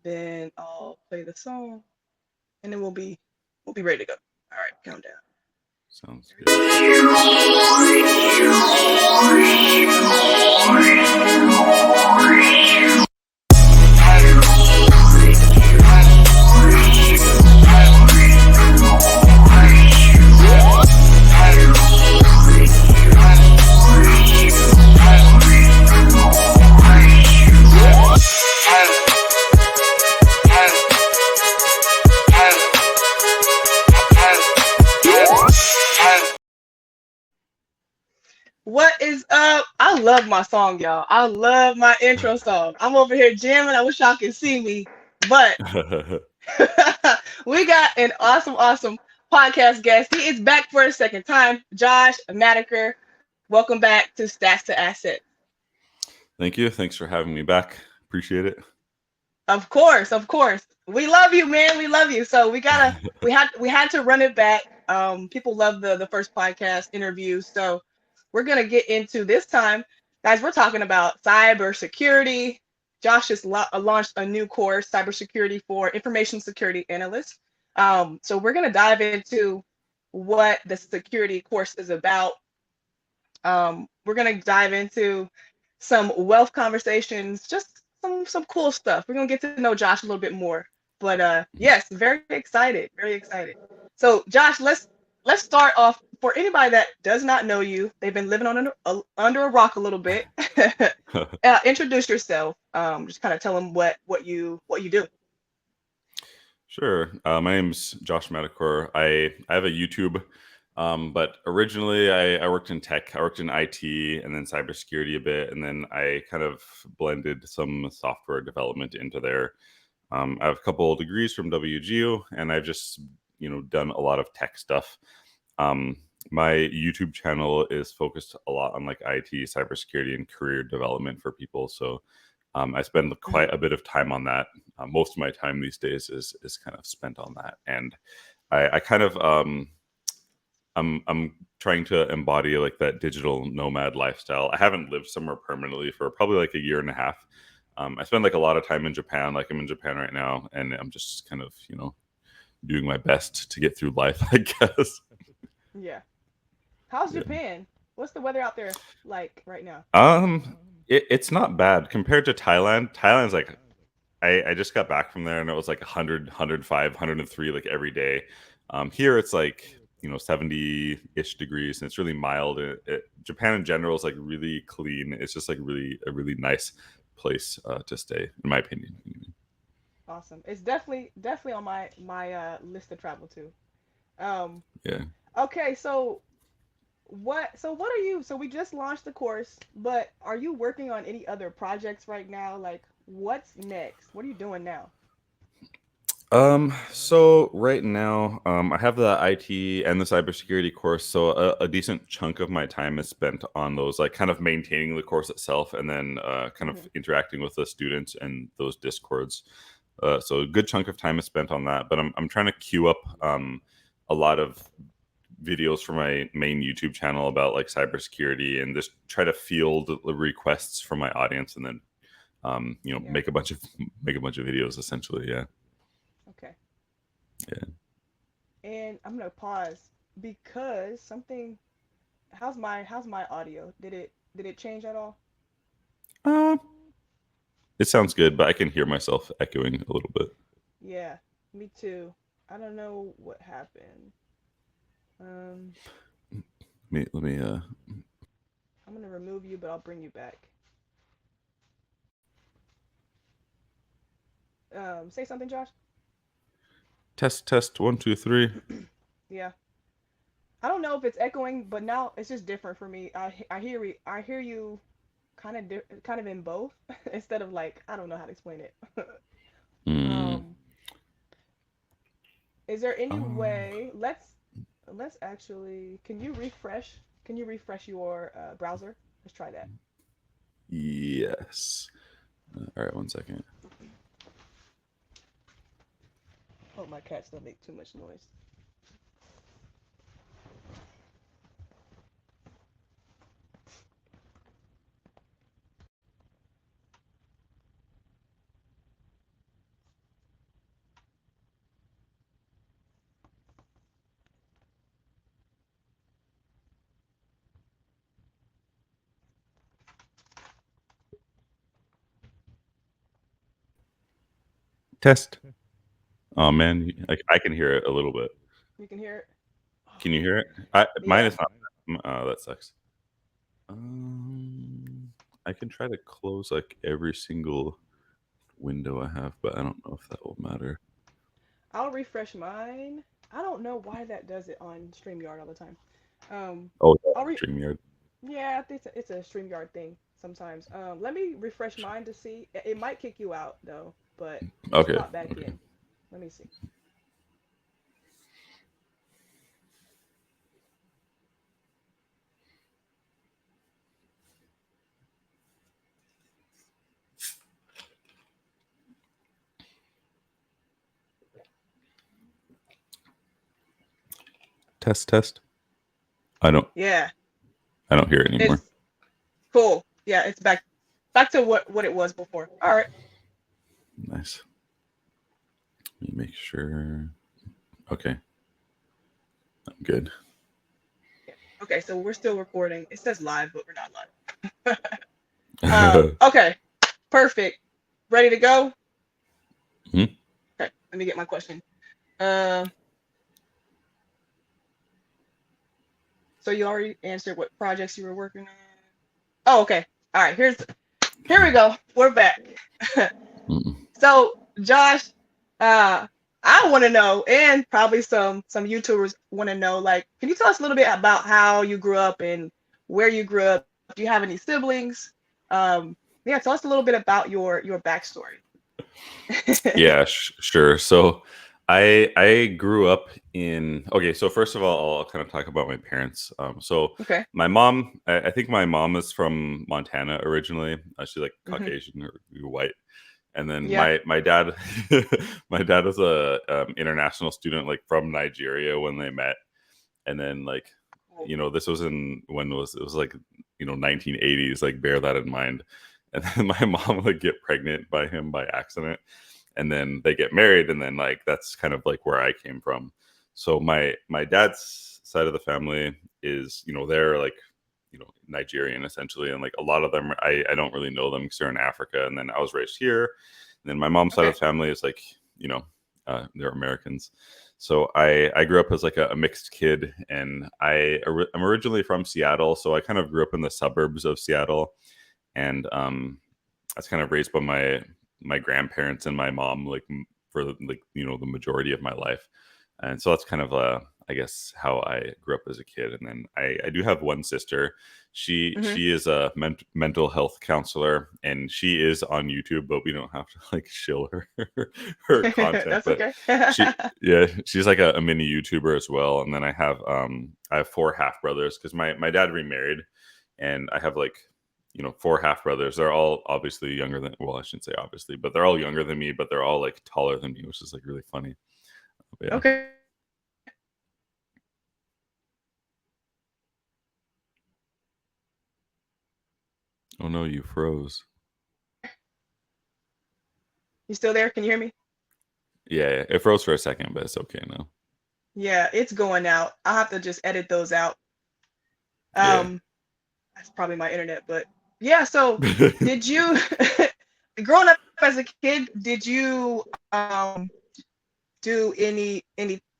Then I'll play the song, and then we'll be ready to go. All right, countdown. Sounds Here we good. What is up? I love my song, y'all. I love my intro song. I'm over here jamming. I wish y'all could see me, but we got an awesome podcast guest. He is back for a second time. Josh Madakor, welcome back to Stats to Assets. Thank you. Thanks for having me back. Appreciate it. Of course. We love you, man. We love you. So we had to run it back. People love the first podcast interview. So we're gonna get into this time. Guys, we're talking about cybersecurity. Josh just launched a new course, cybersecurity for information security analysts. So we're gonna dive into what the security course is about. We're gonna dive into some wealth conversations, just some cool stuff. We're gonna get to know Josh a little bit more. But yes, very excited, very excited. So Josh, let's start off. For anybody that does not know you, they've been living under a rock a little bit. Introduce yourself. Just kind of tell them what you do. Sure. My name's Josh Madakor. I have a YouTube, but originally I worked in tech. I worked in IT and then cybersecurity a bit, and then I kind of blended some software development into there. I have a couple of degrees from WGU, and I've just done a lot of tech stuff. Um, my YouTube channel is focused a lot on like IT, cybersecurity, and career development for people. So I spend Mhm. quite a bit of time on that. Most of my time these days is kind of spent on that, and I kind of I'm trying to embody like that digital nomad lifestyle. I haven't lived somewhere permanently for probably like a year and a half. I spend like a lot of time in Japan. Like I'm in Japan right now, and I'm just kind of doing my best to get through life, I guess. Yeah. How's Yeah. Japan? What's the weather out there like right now? It's not bad compared to Thailand. Thailand's like I just got back from there and it was like 100, 103 like every day. Here it's like 70-ish degrees and it's really mild. Japan in general is like really clean. It's just like really a really nice place to stay, in my opinion. Awesome. It's definitely on my list to travel to. Um, Yeah. okay, so what are you so we just launched the course, but are you working on any other projects right now? Like what's next? What are you doing now? So right now, I have the IT and the cybersecurity course. So a decent chunk of my time is spent on those, like kind of maintaining the course itself, and then kind of Hmm. interacting with the students and those discords. So a good chunk of time is spent on that. But I'm trying to queue up a lot of videos for my main YouTube channel about like cybersecurity, and just try to field the requests from my audience, and then Yeah. make a bunch of videos essentially. Yeah. Okay. Yeah. And I'm gonna pause because something. How's my audio? Did it change at all? Uh, It sounds good, but I can hear myself echoing a little bit. Yeah, me too. I don't know what happened. Um, Let me I'm gonna remove you, but I'll bring you back. Say something, Josh. test 1 2 3. Yeah. I don't know if it's echoing, but now it's just different for me. I hear you kind of in both instead of like I don't know how to explain it. Mm, um, is there any um, way? Let's actually. Can you refresh? Can you refresh your browser? Let's try that. yes. All right, 1 second. Hope my cats don't make too much noise. Test. Oh man, I can hear it a little bit. You can hear it? Can you Oh, hear it? Mine yeah. is not. That sucks. I can try to close like every single window I have, but I don't know if that will matter. I'll refresh mine. I don't know why that does it on StreamYard all the time. Um, Oh, I'll yeah, re StreamYard. Yeah, I think it's a StreamYard thing sometimes. Let me refresh mine to see. It might kick you out though, but just Okay. pop back Okay. in. Let me see. Test. Test. I don't. Yeah, I don't hear it anymore. it's cool. Yeah, it's back to what it was before. All right. Nice. Let me make sure. Okay. I'm good. Yeah. Okay, so we're still recording. It says live, but we're not live. Okay, perfect. Ready to go? Hmm? Okay, let me get my question. Uh, so you already answered what projects you were working on. Oh, okay. All right. Here we go. We're back. Mm-mm. So, Josh, I want to know, and probably some YouTubers want to know, like, can you tell us a little bit about how you grew up and where you grew up? Do you have any siblings? Yeah, tell us a little bit about your backstory. Yeah, sure. So I grew up in okay, so first of all, I'll kind of talk about my parents. So Okay. my mom, I think my mom is from Montana originally. She's like Hmm. Caucasian or white. And then Yeah. my dad my dad was a international student like from Nigeria when they met. And then like Cool. this was in when was it was like 1980s, like bear that in mind. And then my mom would get pregnant by him by accident, and then they get married, and then like that's kind of like where I came from. So my dad's side of the family is they're like Nigerian essentially, and like a lot of them I don't really know them because they're in Africa, and then I was raised here. And then my mom's side of Okay. the family is like they're Americans. So I grew up as like a mixed kid, and I'm originally from Seattle, so I kind of grew up in the suburbs of Seattle, and I was kind of raised by my grandparents and my mom like for like the majority of my life. And so that's kind of I guess how I grew up as a kid. And then I do have one sister. she Hmm. she is a mental health counselor, and she is on YouTube, but we don't have to like shill her content. That's But okay. she yeah, she's like a mini YouTuber as well. And then I have four half brothers because my dad remarried, and I have like four half brothers. They're all obviously younger than, well, I shouldn't say obviously, but they're all younger than me, but they're all like taller than me, which is like really funny. But yeah. Okay. Oh no, you froze. You still there? Can you hear me? Yeah, it froze for a second, but it's okay now. Yeah, it's going out. I'll have to just edit those out. Yeah. Um, that's probably my internet, but yeah. So, did you, growing up as a kid, did you do any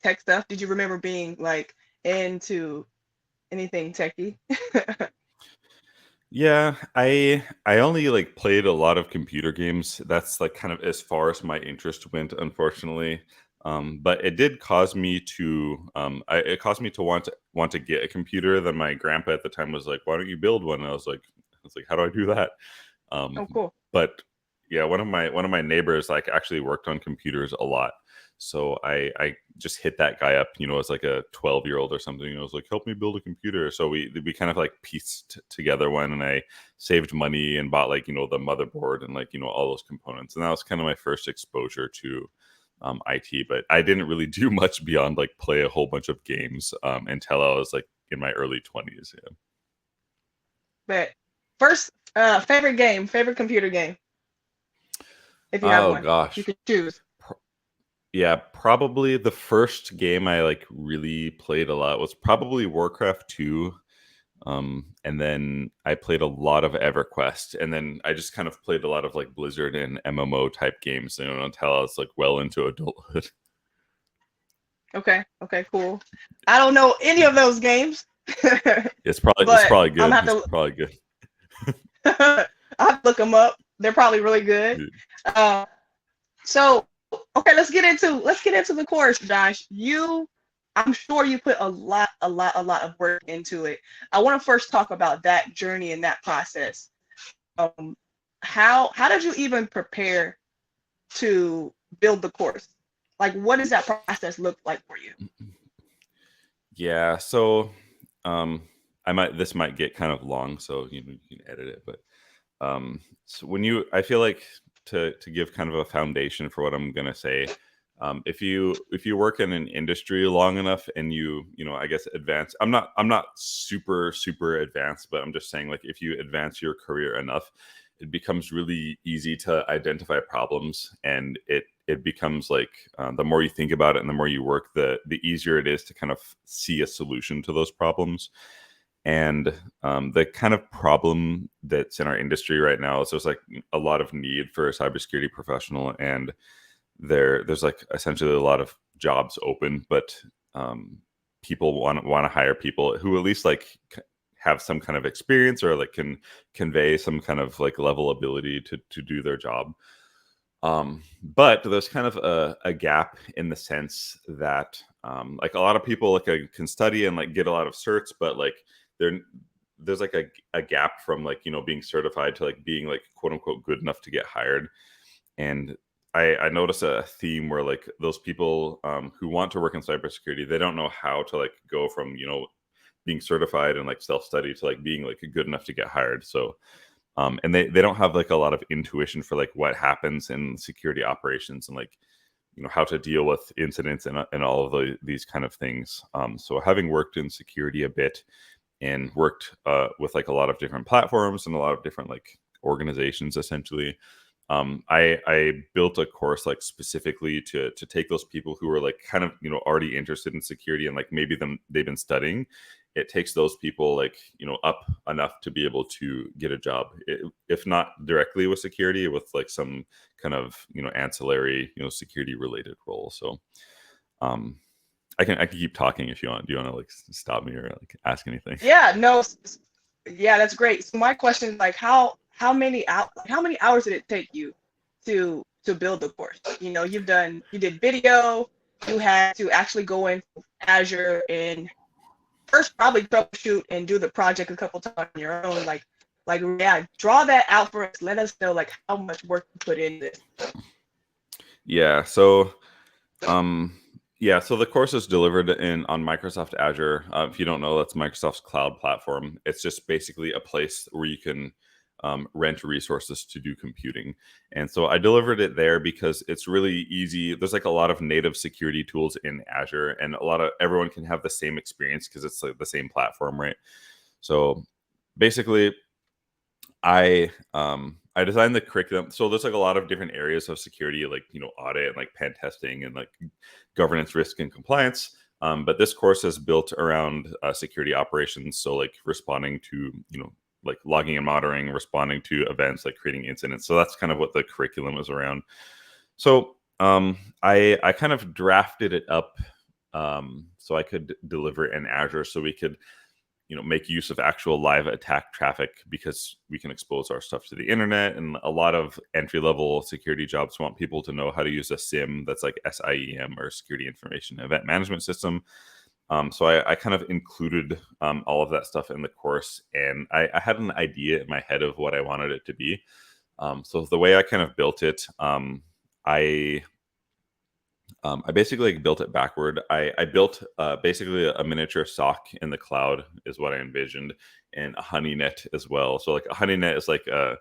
tech stuff? Did you remember being like into anything techy? Yeah, I only like played a lot of computer games. That's like kind of as far as my interest went, unfortunately. But it did cause me to it caused me to want to get a computer. Then my grandpa at the time was like, "Why don't you build one?" And I was like, "How do I do that?" Um, Oh, cool. but yeah, one of my neighbors like actually worked on computers a lot. So I just hit that guy up, as like a 12-year-old or something. I was like, help me build a computer. So we kind of like pieced together one, and I saved money and bought like the motherboard and like all those components. And that was kind of my first exposure to IT. But I didn't really do much beyond like play a whole bunch of games until I was like in my early 20s. Yeah. But first, favorite game, favorite computer game, if you have Oh one, you gosh. can choose. Yeah, probably the first game I like really played a lot was probably Warcraft 2. And then I played a lot of EverQuest, and then I just kind of played a lot of like Blizzard and MMO type games, until I was like well into adulthood. Okay. Okay. Cool. I don't know any of those games, It's but probably I'm good. gonna have It's to. probably good. I have to look them up. They're probably really good. Uh, so okay, let's get into the course, Josh. I'm sure you put a lot of work into it. I want to first talk about that journey and that process. Um, how did you even prepare to build the course? Like, what does that process look like for you? Yeah, so um this might get kind of long, so you can edit it, but so I feel like to give kind of a foundation for what I'm going to say, if you work in an industry long enough and I guess advance, I'm not super advanced, but I'm just saying, like, if you advance your career enough, it becomes really easy to identify problems, and it becomes like, the more you think about it and the more you work, the easier it is to kind of see a solution to those problems. And the kind of problem that's in our industry right now is there's like a lot of need for a cybersecurity professional, and there's like essentially a lot of jobs open, but people want to hire people who at least like have some kind of experience, or like can convey some kind of like level ability to do their job. But there's kind of a gap in the sense that, like, a lot of people like can study and like get a lot of certs, but like there there's like a gap from like being certified to like being like quote unquote good enough to get hired. And I notice a theme where like those people, who want to work in cybersecurity, they don't know how to like go from being certified and like self-study to like being like good enough to get hired. So and they don't have like a lot of intuition for like what happens in security operations, and like how to deal with incidents and all of these kind of things. So having worked in security a bit, and worked with like a lot of different platforms and a lot of different like organizations, essentially, I built a course like specifically to take those people who are like kind of already interested in security, and like maybe they've been studying. It takes those people like up enough to be able to get a job, if not directly with security, with like some kind of ancillary security related role. So um I can keep talking if you want. Do you want to like stop me or like ask anything? Yeah, no, yeah, that's great. So my question is like, how many hours did it take you to build the course? You did video, you had to actually go in Azure and first probably troubleshoot and do the project a couple times on your own. Like yeah, draw that out for us. Let us know like how much work you put in this. Yeah. So Um, yeah, so the course is delivered on Microsoft Azure. If you don't know, that's Microsoft's cloud platform. It's just basically a place where you can rent resources to do computing. And so I delivered it there because it's really easy. There's like a lot of native security tools in Azure, and everyone can have the same experience because it's like the same platform, right? So basically, I designed the curriculum. So there's like a lot of different areas of security, like audit and like pen testing and like governance, risk, and compliance. But this course is built around security operations. So like responding to like logging and monitoring, responding to events, like creating incidents. So that's kind of what the curriculum is around. So I kind of drafted it up, so I could deliver in Azure, so we could make use of actual live attack traffic, because we can expose our stuff to the internet. And a lot of entry level security jobs want people to know how to use a SIEM, that's like SIEM, or Security Information Event Management System. So I kind of included all of that stuff in the course, and I had an idea in my head of what I wanted it to be. So the way I kind of built it, I I basically like built it backward. I built basically a miniature SOC in the cloud is what I envisioned, and a honeynet as well. So like a honeynet is like a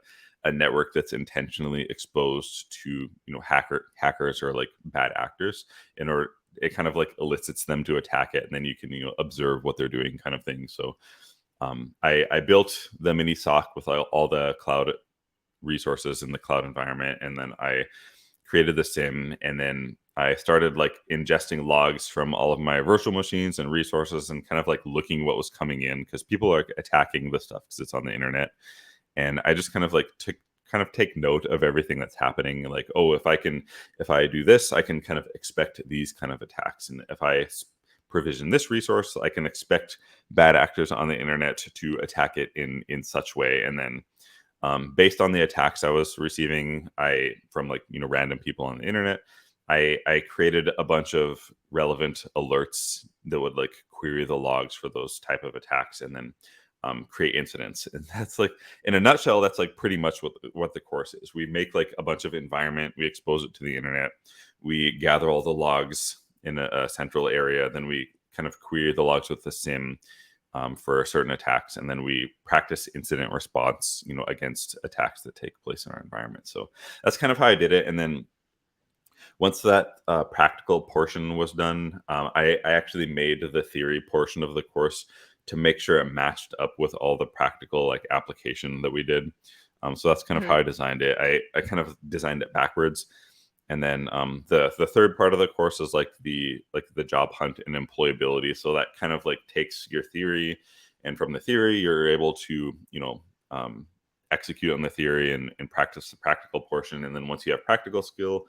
network that's intentionally exposed to hackers or like bad actors, in order it kind of like elicits them to attack it, and then you can observe what they're doing, kind of thing. So I built the mini SOC with all the cloud resources in the cloud environment, and then I created the SIM, and then I started like ingesting logs from all of my virtual machines and resources and kind of like looking what was coming in because people are attacking the stuff because it's on the internet. And I just kind of like took kind of take note of everything that's happening. Like, oh, if I do this, I can kind of expect these kind of attacks. And if I provision this resource, I can expect bad actors on the internet to attack it in such way. And then based on the attacks I was receiving, from like random people on the internet, I created a bunch of relevant alerts that would like query the logs for those type of attacks, and then create incidents. And that's like, in a nutshell, that's like pretty much what the course is. We make like a bunch of environment, we expose it to the internet, we gather all the logs in a central area, then we kind of query the logs with the SIM for certain attacks, and then we practice incident response, against attacks that take place in our environment. So that's kind of how I did it. And then once that practical portion was done, I actually made the theory portion of the course to make sure it matched up with all the practical like application that we did. So that's kind of how Mhm. I designed it. I kind of designed it backwards. And then the third part of the course is like the job hunt and employability. So that kind of like takes your theory, and from the theory you're able to execute on the theory and practice the practical portion. And then once you have practical skill,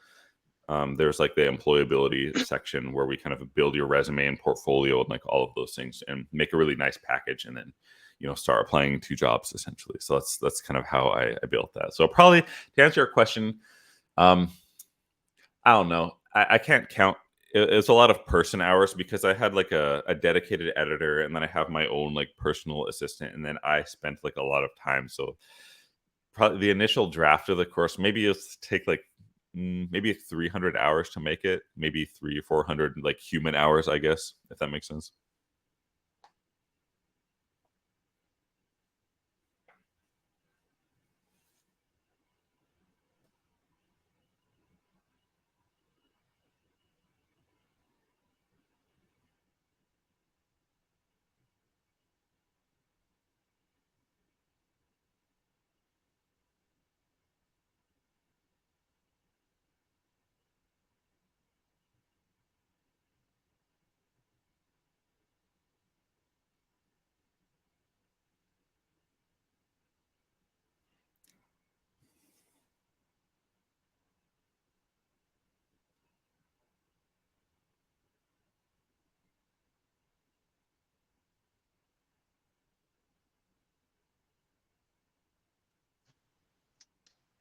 there's like the employability section where we kind of build your resume and portfolio and like all of those things and make a really nice package, and then start applying to jobs essentially. So that's kind of how I built that. So probably to answer your question, um, I don't know. I can't count. It's a lot of person hours because I had like a dedicated editor, and then I have my own like personal assistant, and then I spent like a lot of time. So probably the initial draft of the course, maybe it's take like maybe 300 hours to make it, maybe 300 or 400 like human hours, I guess, if that makes sense.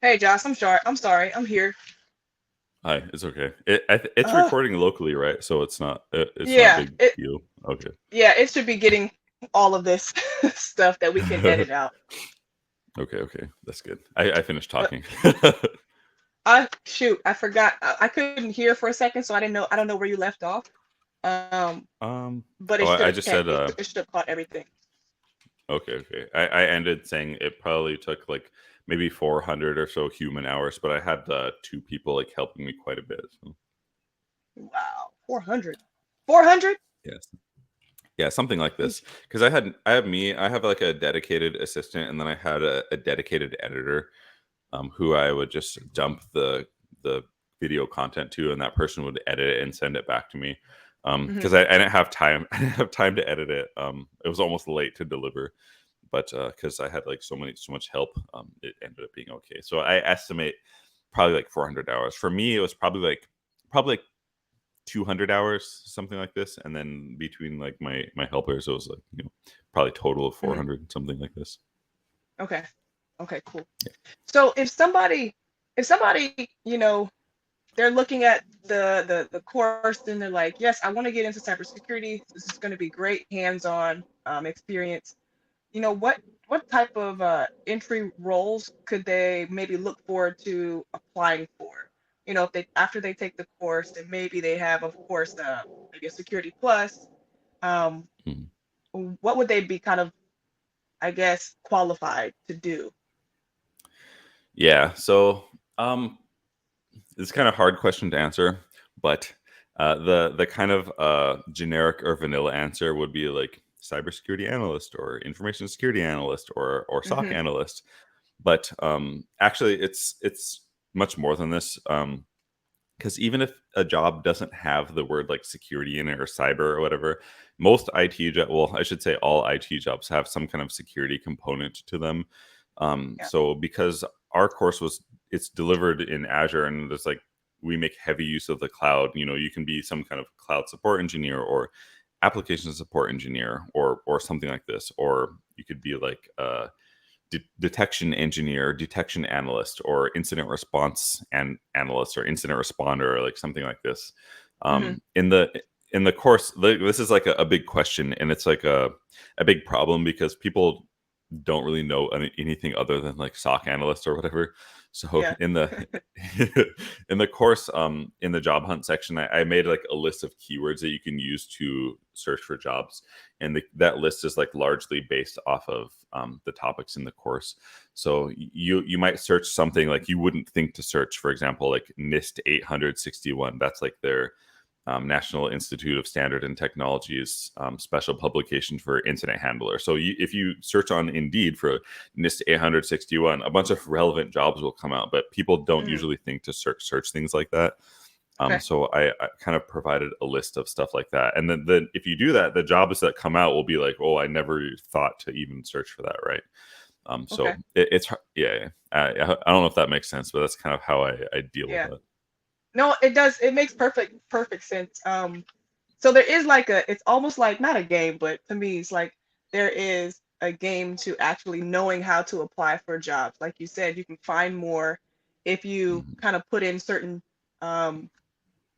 Hey, Josh, I'm sorry. I'm sorry. I'm here. Hi, it's okay. It's Uh, recording locally, right? So it's not a yeah, big it deal. Okay. yeah, it should be getting all of this stuff that we can edit out. Okay, that's good. I finished But talking. shoot, I forgot. I couldn't hear for a second, so I didn't know. I don't know where you left off. Um, but oh, it should I have just said it should have caught everything. okay. I ended saying it probably took like maybe 400 or so human hours, but I had two people like helping me quite a bit. So Wow, 400. 400? yes, yeah, something like this. Because I have like a dedicated assistant, and then I had a dedicated editor, who I would just dump the video content to, and that person would edit it and send it back to me. Hmm. Because I didn't have time, I didn't have time to edit it. It was almost late to deliver, but because I had like so much help, it ended up being okay. So I estimate probably like 400 hours. For me, it was probably like 200 hours, something like this, and then between like my helpers, it was like probably total of Hmm. 400, something like this. Okay. Okay, cool. So if somebody, they're looking at the course and they're like, yes, I want to get into cybersecurity. This is going to be great hands-on experience. What type of entry roles could they maybe look forward to applying for? If they after they take the course, then maybe they have, of course, maybe a security plus. Um, Mhm. what would they be kind of, I guess, qualified to do? Yeah. So it's kind of hard question to answer, but the kind of generic or vanilla answer would be like cybersecurity analyst or information security analyst or SOC Hmm. analyst. But actually, it's much more than this. Because because even if a job doesn't have the word like security in it or cyber or whatever, most well, I should say all IT jobs have some kind of security component to them. Yeah. So because our course it's delivered in Azure, and there's like we make heavy use of the cloud. You can be some kind of cloud support engineer or application support engineer or something like this, or you could be like detection engineer, detection analyst, or incident response and analyst, or incident responder, or like something like this. Hmm. In the course, this is like a big question, and it's like a big problem because people don't really know anything other than like SOC analyst or whatever. So Yeah. in the in the course, in the job hunt section, I made like a list of keywords that you can use to search for jobs, and that list is like largely based off of the topics in the course. So you might search something like you wouldn't think to search, for example, like NIST 861. That's like their National Institute of Standard and Technology's special publication for incident handler. So if you search on Indeed for NIST 861, a bunch of relevant jobs will come out, but people don't Mm. usually think to search things like that. Okay. So I kind of provided a list of stuff like that. And then if you do that, the jobs that come out will be like, oh, I never thought to even search for that, right? So Okay. it's yeah. I don't know if that makes sense, but that's kind of how I deal with Yeah. that. No, it does. It makes perfect sense. So there is like it's almost like not a game, but to me, it's like there is a game to actually knowing how to apply for jobs. Like you said, you can find more if you Mhm. kind of put in certain um,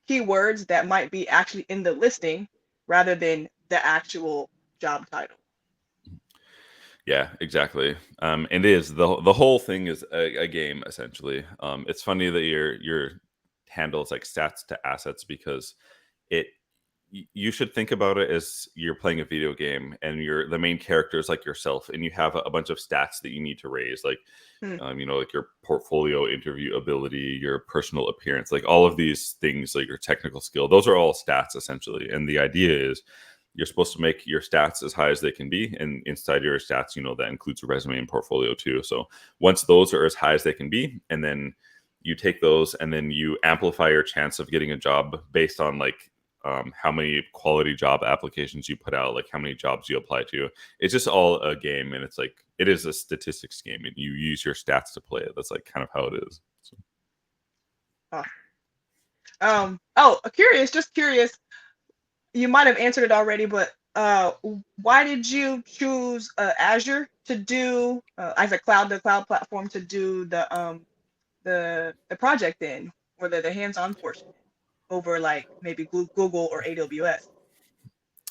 keywords that might be actually in the listing rather than the actual job title. Yeah, exactly. And it is the whole thing is a game essentially. It's funny that your handles like stats to assets because it you should think about it as you're playing a video game and the main character is like yourself, and you have a bunch of stats that you need to raise, like Hmm. like your portfolio interview ability, your personal appearance, like all of these things, like your technical skill. Those are all stats essentially, and the idea is you're supposed to make your stats as high as they can be, and inside your stats, that includes a resume and portfolio too. So once those are as high as they can be, and then you take those and then you amplify your chance of getting a job based on like how many quality job applications you put out, like how many jobs you apply to. It's just all a game, and it's like it is a statistics game, and you use your stats to play it. That's like kind of how it is. So, Uh, oh, curious, just curious. You might have answered it already, but why did you choose Azure to do as a the cloud platform to do the project in, or the hands-on portion over like maybe Google or AWS?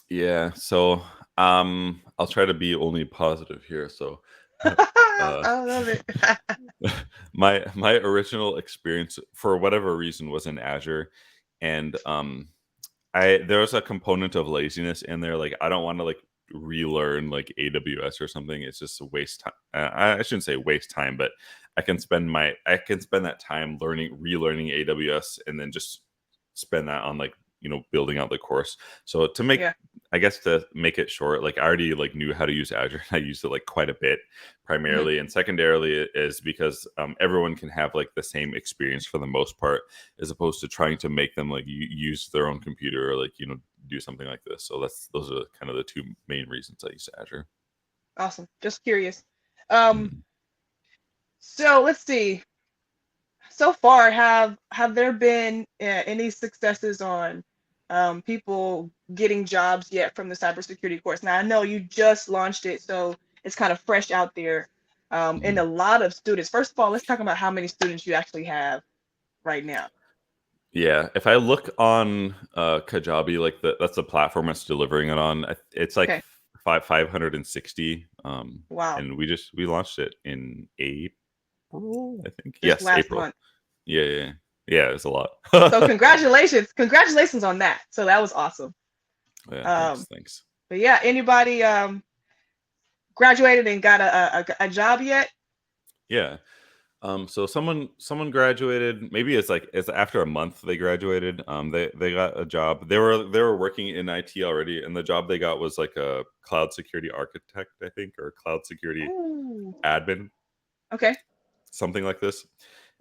yeah, so I'll try to be only positive here. So uh I love it. my original experience for whatever reason was in Azure, and I there was a component of laziness in there. Like I don't want to like relearn like AWS or something. It's just a waste time. I shouldn't say waste time, but I can spend that time relearning AWS, and then just spend that on like building out the course. So Yeah. I guess to make it short, like I already like knew how to use Azure. I used it like quite a bit, Hmm. primarily, and secondarily is because everyone can have like the same experience for the most part, as opposed to trying to make them like use their own computer or like do something like this. So those are kind of the two main reasons I use Azure. Awesome. Just curious. Um, Mm. so let's see. So far, have there been any successes on people getting jobs yet from the cybersecurity course? Now, I know you just launched it, so it's kind of fresh out there. And Mhm. a lot of students. First of all, let's talk about how many students you actually have right now. Yeah, if I look on Kajabi, like that's the platform it's delivering it on. It's like Okay. 560, Wow. and we launched it in April, I think. Just Yes, last April. month. Yeah, yeah, yeah. It's a lot. So congratulations. Congratulations on that. So that was awesome. Yeah, Um, thanks. but yeah, anybody graduated and got a job yet? Yeah. So someone graduated. Maybe it's after a month they graduated. They got a job. They were working in IT already, and the job they got was like a cloud security architect, I think, or cloud security Ooh. admin, Okay. something like this.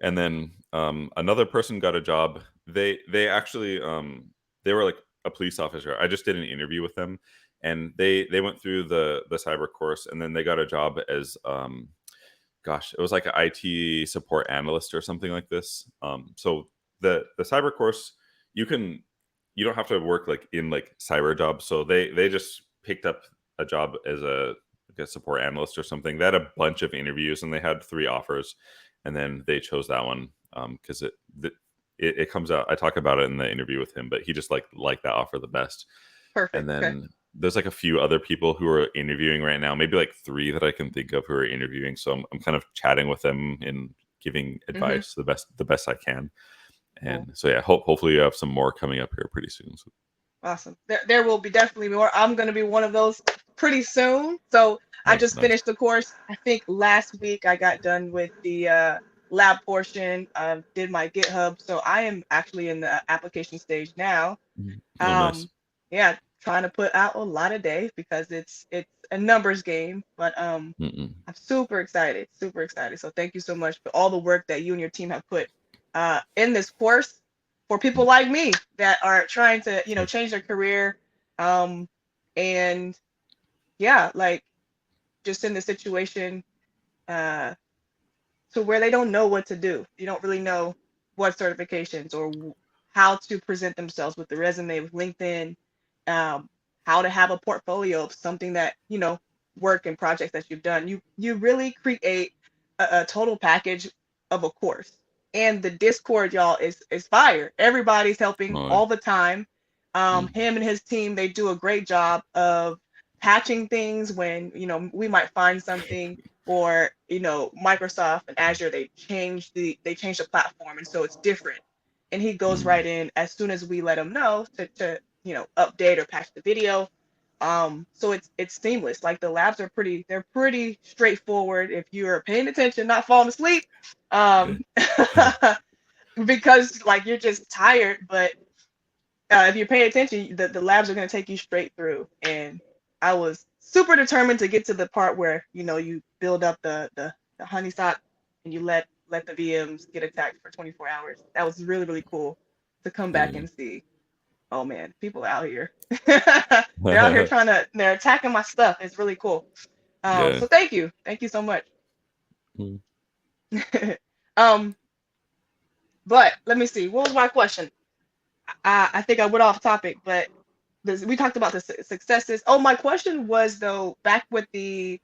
And then another person got a job they actually they were like a police officer. I just did an interview with them, and they went through the cyber course, and then they got a job as gosh, it was like an IT support analyst or something like this. So the cyber course, you can you don't have to work like in like cyber jobs. So they just picked up a job as like a support analyst or something. They had a bunch of interviews and they had 3 offers, and then they chose that one because it comes out. I talk about it in the interview with him, but he just liked that offer the best. And Perfect. Okay. then there's like a few other people who are interviewing right now, maybe like 3 that I can think of who are interviewing. So I'm kind of chatting with them and giving Mm-hmm. advice the best I can. Cool. And so yeah, hopefully you have some more coming up here pretty soon. So, Awesome. There will be definitely more. I'm going to be one of those pretty soon. So I nice, just nice. finished the course. I think last week I got done with the lab portion. Did my GitHub. So I am actually in the application stage now. Oh, nice. Um, yeah, trying to put out a lot of days because it's a numbers game. But Mm-mm. I'm super excited, super excited. So thank you so much for all the work that you and your team have put in this course for people like me that are trying to, change their career. Um, and yeah, like just in the situation uh, to where they don't know what to do. You don't really know what certifications or how to present themselves with the resume, with LinkedIn, um, how to have a portfolio of something that, work and projects that you've done. You really create a total package of a course. And the Discord, y'all, is fire. Everybody's helping Oh, all the time. mm, Him and his team, they do a great job of patching things when, we might find something, or Microsoft and Azure, they changed the platform, and so it's different, and he goes mm, right in as soon as we let him know to update or patch the video. So it's seamless. Like the labs they're pretty straightforward if you're paying attention, not falling asleep, yeah. um because like you're just tired. But if you're paying attention, the labs are going to take you straight through. And I was super determined to get to the part where you build up the honey sock, and you let the VMs get attacked for 24 hours. That was really really cool to come back Yeah. and see. Oh man, people out here, they're out here they're attacking my stuff. It's really cool. Yeah. So thank you so much. Mm. um, but let me see. What was my question? I think I went off topic, but we talked about the successes. Oh, my question was though, back with the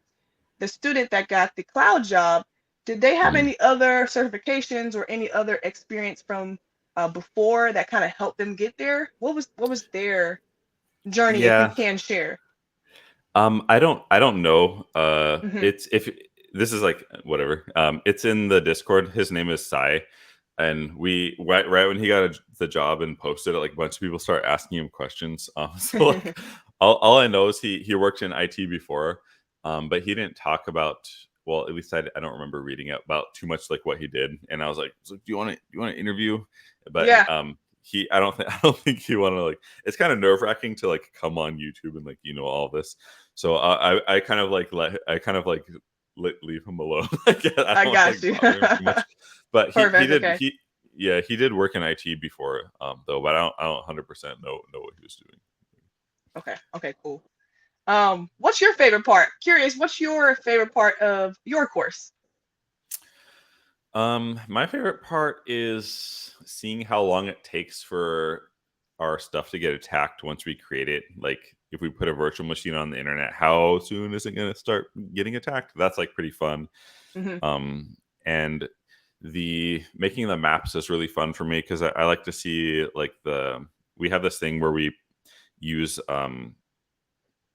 student that got the cloud job, did they have Mm. any other certifications or any other experience from before that kind of helped them get there? What was their journey, if you Yeah. can share? I don't know. Hmm. It's if this is like whatever. It's in the Discord. His name is Sai, and we right when he got the job and posted it, like a bunch of people start asking him questions. So like all I know is he worked in IT before, but he didn't talk about. Well, at least I don't remember reading it about too much like what he did. And I was like, so, do you want to interview? But Yeah, he I don't think he want to like. It's kind of nerve wracking to like come on YouTube and like all this. So I kind of like leave him alone. Like, I I don't got like you. bother him too much. But he Perfect. did Okay. he did work in IT before though. But I don't 100% know what he was doing. Okay. Okay. Cool. What's your favorite part? Curious. What's your favorite part of your course? My favorite part is seeing how long it takes for our stuff to get attacked once we create it. Like if we put a virtual machine on the internet, how soon is it going to start getting attacked? That's like pretty fun. Hmm. And the making the maps is really fun for me because I like to see like we have this thing where use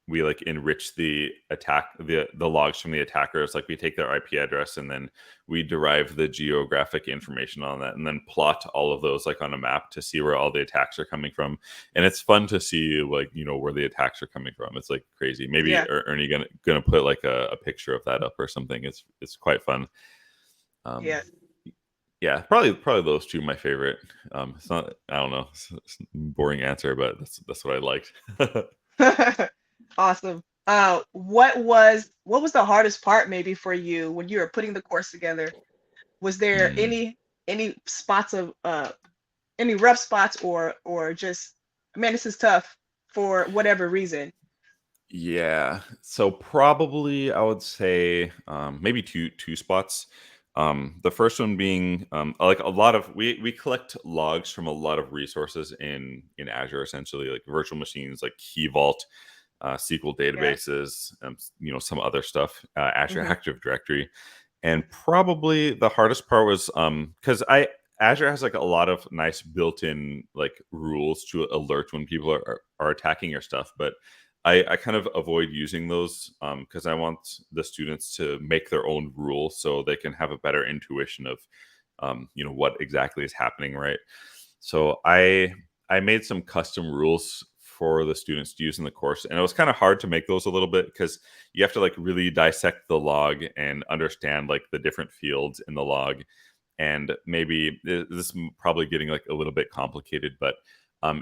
we like enrich the logs from the attackers. Like we take their IP address and then we derive the geographic information on that and then plot all of those like on a map to see where all the attacks are coming from. And it's fun to see like where the attacks are coming from. It's like crazy. Maybe Yeah. Ernie gonna put like a picture of that up or something. It's quite fun. um Yes. yeah, probably those two my favorite. It's not, I don't know, it's a boring answer, but that's what I liked. Awesome. What was the hardest part maybe for you when you were putting the course together? Was there Mm. any spots of any rough spots or just, man, this is tough for whatever reason. Yeah. So probably I would say maybe two spots. The first one being like a lot of we collect logs from a lot of resources in Azure, essentially like virtual machines like Key Vault, SQL Yeah. databases, some other stuff, Azure Hmm. Active Directory. And probably the hardest part was because I Azure has like a lot of nice built-in like rules to alert when people are attacking your stuff, but I kind of avoid using those because I want the students to make their own rules so they can have a better intuition of what exactly is happening, right? So I made some custom rules for the students to use in the course, and it was kind of hard to make those a little bit because you have to like really dissect the log and understand like the different fields in the log. And maybe this is probably getting like a little bit complicated, but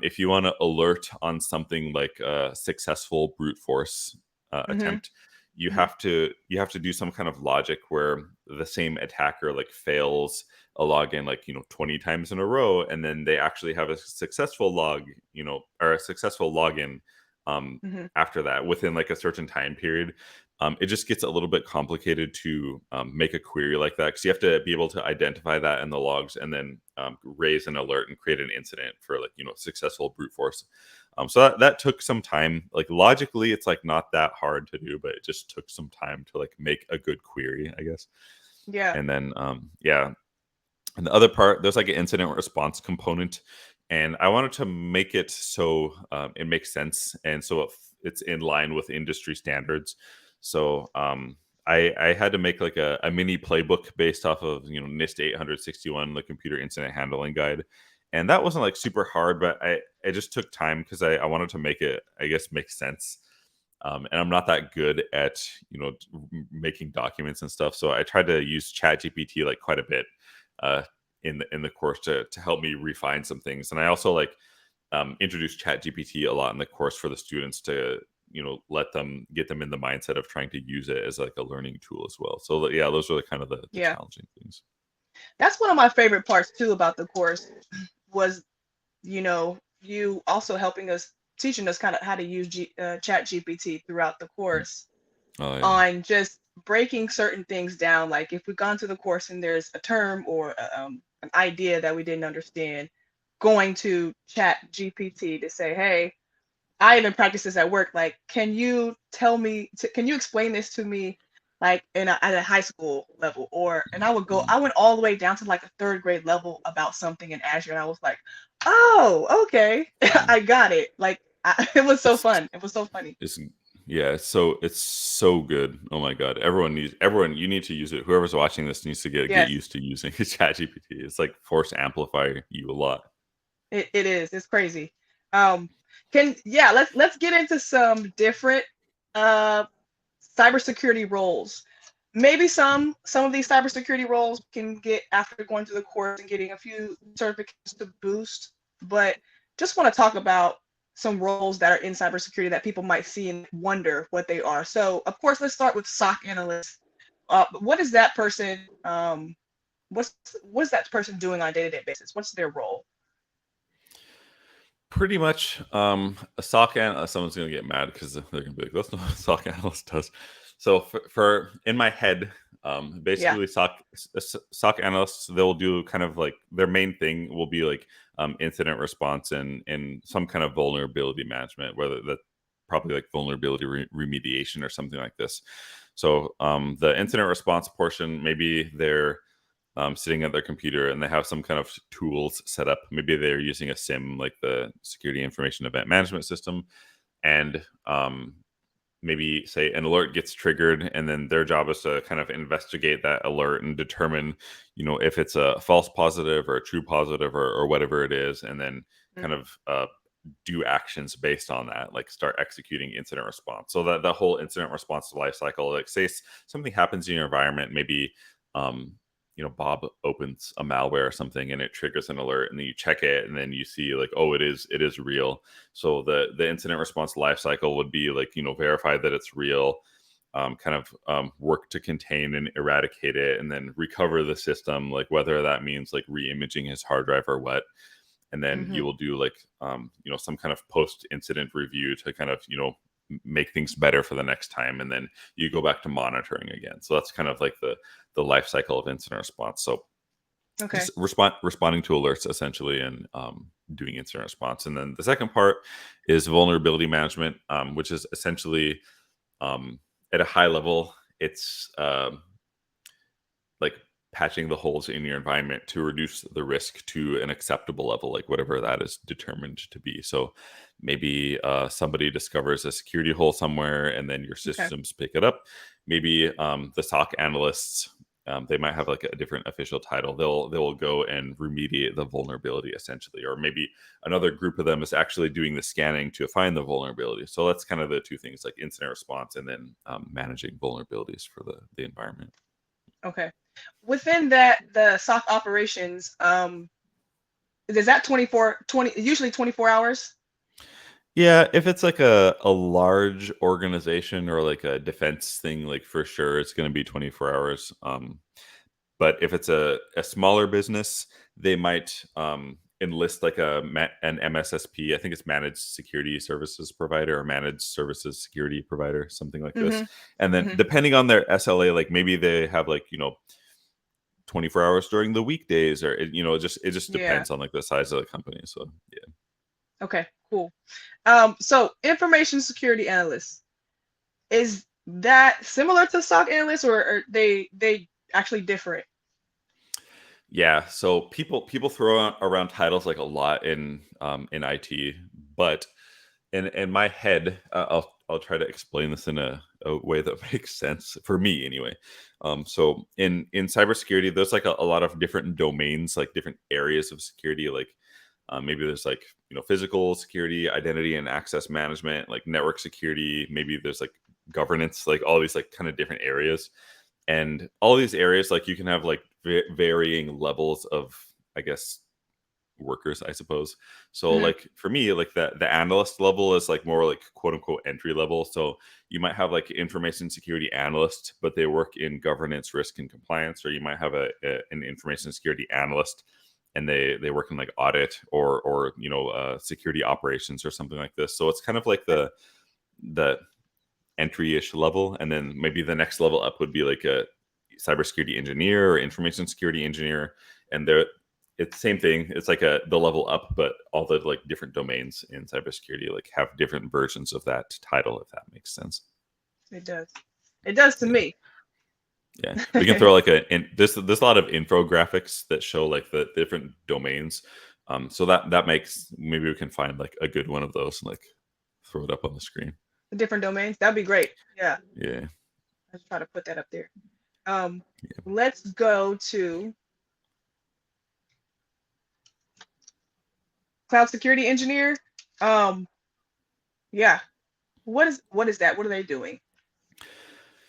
if you want to alert on something like a successful brute force Hmm. attempt, you Hmm. have to do some kind of logic where the same attacker like fails a login like 20 times in a row, and then they actually have a successful log, or a successful login Hmm. after that within like a certain time period. It just gets a little bit complicated to make a query like that because you have to be able to identify that in the logs and then raise an alert and create an incident for like successful brute force. So that took some time. Like logically, it's like not that hard to do, but it just took some time to like make a good query, I guess. Yeah. And then yeah, and the other part, there's like an incident response component, and I wanted to make it so it makes sense, and so it's in line with industry standards. So I had to make like a mini playbook based off of NIST 861, the Computer Incident Handling Guide, and that wasn't like super hard, but I just took time because I wanted to make it, I guess, make sense. And I'm not that good at making documents and stuff, so I tried to use ChatGPT like quite a bit uh, in the course to help me refine some things. And I also like introduced ChatGPT a lot in the course for the students to let them get them in the mindset of trying to use it as like a learning tool as well. So yeah, those are the kind of the Yeah. challenging things. That's one of my favorite parts too about the course was, you also helping us, teaching us kind of how to use Chat GPT throughout the course, Oh yeah. on just breaking certain things down. Like if we've gone through the course and there's a term or an idea that we didn't understand, going to Chat GPT to say, hey, I even practice this at work. Like, can you tell me, can you explain this to me, like at a high school level? Or, and Mhm. I went all the way down to like a third grade level about something in Azure. And I was like, oh, okay, Mhm. I got it. Like, it was so It's fun. It was so funny. it's yeah, it's so good. Oh my god, everyone. You need to use it. Whoever's watching this needs to get Yes, used to using ChatGPT. It's like force amplify you a lot. it is. It's crazy. Um, yeah, let's get into some different uh cybersecurity roles. Maybe some of these cybersecurity roles can get after going to the course and getting a few certificates to boost, but just want to talk about some roles that are in cybersecurity that people might see and wonder what they are. So, of course, let's start with SOC analyst. What is that person? What's what's that person doing on a day-to-day basis? What's their role? Pretty much, a SOC analyst. Someone's gonna get mad because they're gonna be like, "That's not what a SOC analyst does." So for in my head, Yeah. basically SOC analysts, they'll do kind of like their main thing will be like incident response and some kind of vulnerability management, whether that probably like vulnerability remediation or something like this. So the incident response portion, maybe they're sitting at their computer and they have some kind of tools set up. Maybe they're using a SIM, like the Security Information Event Management System, and maybe say an alert gets triggered, and then their job is to kind of investigate that alert and determine, if it's a false positive or a true positive or whatever it is, and then Mm. kind of do actions based on that, like start executing incident response. So that the whole incident response life cycle, like say something happens in your environment, maybe um, Bob opens a malware or something and it triggers an alert, and then you check it, and then you see like, oh, it is real. So the incident response life cycle would be like verify that it's real, kind of work to contain and eradicate it, and then recover the system, like whether that means like re-imaging his hard drive or what, and then Mm-hmm. you will do like some kind of post incident review to kind of make things better for the next time, and then you go back to monitoring again. So that's kind of like the life cycle of incident response. So Okay. just responding to alerts essentially, and doing incident response. And then the second part is vulnerability management, which is essentially at a high level, it's like patching the holes in your environment to reduce the risk to an acceptable level, like whatever that is determined to be. So maybe somebody discovers a security hole somewhere, and then your Okay. systems pick it up. Maybe the SOC analysts, they might have like a different official title. They'll go and remediate the vulnerability essentially, or maybe another group of them is actually doing the scanning to find the vulnerability. So that's kind of the two things, like incident response and then managing vulnerabilities for the environment. Okay. Within that, the SOC operations, is that 20, usually 24 hours? Yeah, if it's like a large organization or like a defense thing, like for sure it's going to be 24 hours. But if it's a smaller business, they might enlist like an MSSP. I think it's managed security services provider or managed services security provider, something like this. Mm-hmm. And then Mm-hmm. depending on their SLA, like maybe they have like 24 hours during the weekdays, or it just Yeah. depends on like the size of the company. So yeah. Okay, cool. So information security analyst, is that similar to SOC analyst, or are they actually different? Yeah, so people throw around titles like a lot in IT, but in my head, I'll try to explain this in a way that makes sense for me anyway. So in cybersecurity, there's like a lot of different domains, like different areas of security. Like maybe there's like physical security, identity and access management, like network security. Maybe there's like governance, like all these like kind of different areas, and all these areas, like you can have like varying levels of, I guess, workers, I suppose. So Mm-hmm. like for me, like the analyst level is like more like quote unquote entry level. So you might have like information security analyst, but they work in governance, risk and compliance. Or you might have an information security analyst, and they work in like audit or security operations or something like this. So it's kind of like the entry-ish level, and then maybe the next level up would be like a cybersecurity engineer or information security engineer, and they're it's the same thing. It's like the level up, but all the like different domains in cybersecurity like have different versions of that title, if that makes sense. It does. It does to Yeah, me. yeah. We can throw like there's a lot of infographics that show like the different domains. So that makes, maybe we can find like a good one of those and like throw it up on the screen. Different domains. That'd be great. Yeah, Yeah. let's try to put that up there. Um, let's go to cloud security engineer. Um, yeah. What is that? What are they doing?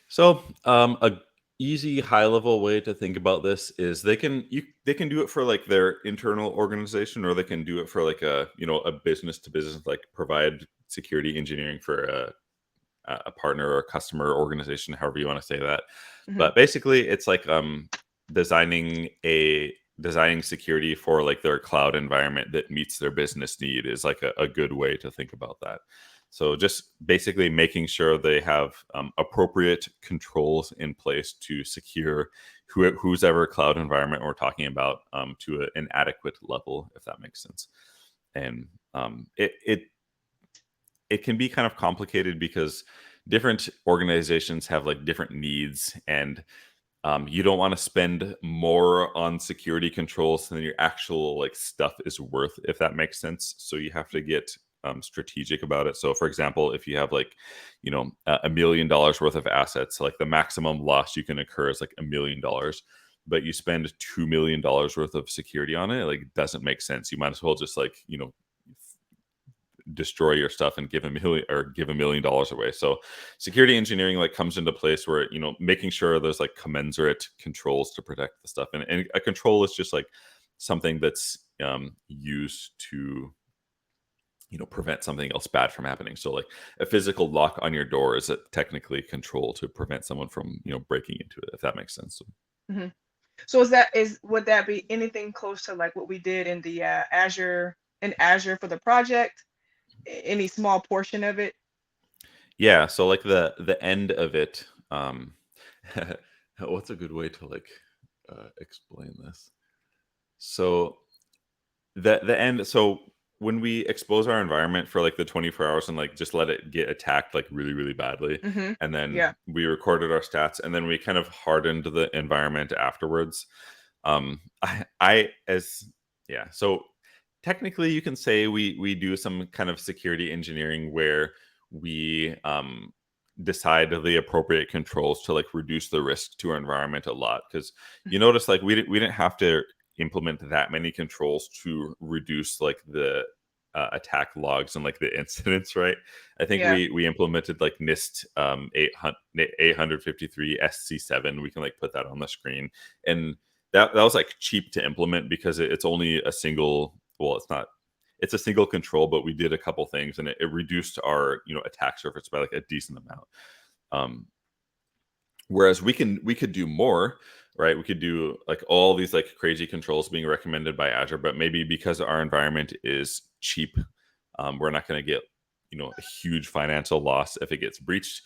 So, a easy high level way to think about this is they can do it for like their internal organization, or they can do it for like a business to business, like provide security engineering for a partner or a customer organization, however you want to say that. Hmm. But basically, it's like designing designing security for like their cloud environment that meets their business need is like a good way to think about that. So just basically making sure they have appropriate controls in place to secure whose ever cloud environment we're talking about, to an adequate level, if that makes sense. And it can be kind of complicated because different organizations have like different needs, and you don't want to spend more on security controls than your actual like stuff is worth, if that makes sense. So you have to get strategic about it. So for example, if you have like $1 million worth of assets, like the maximum loss you can incur is like $1 million, but you spend $2 million worth of security on it, like it doesn't make sense. You might as well just like destroy your stuff and give $1 million away. So security engineering like comes into place where making sure there's like commensurate controls to protect the stuff, and a control is just like something that's used to prevent something else bad from happening. So like a physical lock on your door is technically a control to prevent someone from breaking into it, if that makes sense. Hmm. So would that be anything close to like what we did in the Azure for the project? Any small portion of it? Yeah, so like the end of it, what's a good way to like explain this? So the end, so when we expose our environment for like the 24 hours and like just let it get attacked like really really badly, Mm-hmm. and then Yeah. we recorded our stats, and then we kind of hardened the environment afterwards. I as yeah, so technically you can say we do some kind of security engineering where we decide the appropriate controls to like reduce the risk to our environment a lot, because you notice like we didn't have to implement that many controls to reduce like the attack logs and like the incidents, right? I think Yeah. we implemented like NIST 853 SC7. We can like put that on the screen, and that was like cheap to implement because it's only a single. Well, it's not. It's a single control, but we did a couple things, and it reduced our attack surface by like a decent amount. Um, Whereas we could do more, right? We could do like all these like crazy controls being recommended by Azure, but maybe because our environment is cheap, we're not going to get a huge financial loss if it gets breached.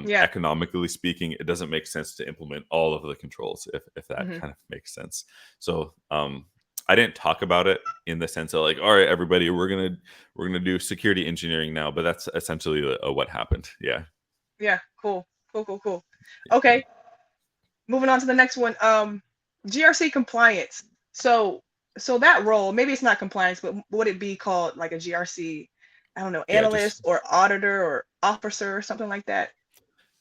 Yeah. Economically speaking, it doesn't make sense to implement all of the controls if that Mm-hmm. kind of makes sense. So I didn't talk about it in the sense of like, all right, everybody, we're gonna do security engineering now, but that's essentially what happened. Yeah, Yeah. Cool. Cool. Cool. Cool. yeah. Okay. Moving on to the next one. GRC compliance. So so that role, maybe it's not compliance, but would it be called like a GRC, I don't know, Yeah, just analyst or auditor or officer or something like that?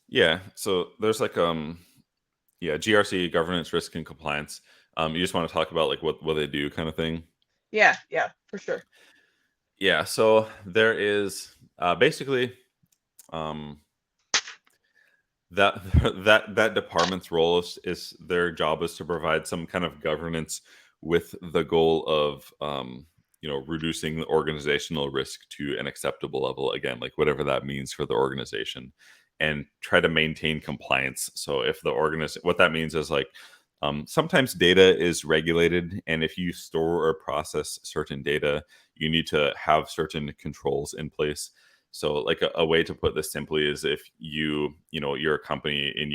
yeah. So there's like yeah, GRC, governance, risk, and compliance. You just want to talk about like what they do, kind of thing. Yeah, yeah, for sure. Yeah. So there is basically um, that that department's role is their job is to provide some kind of governance with the goal of reducing the organizational risk to an acceptable level, again like whatever that means for the organization, and try to maintain compliance. So if the organization, what that means is like sometimes data is regulated, and if you store or process certain data, you need to have certain controls in place. So, like a way to put this simply is if you're a company and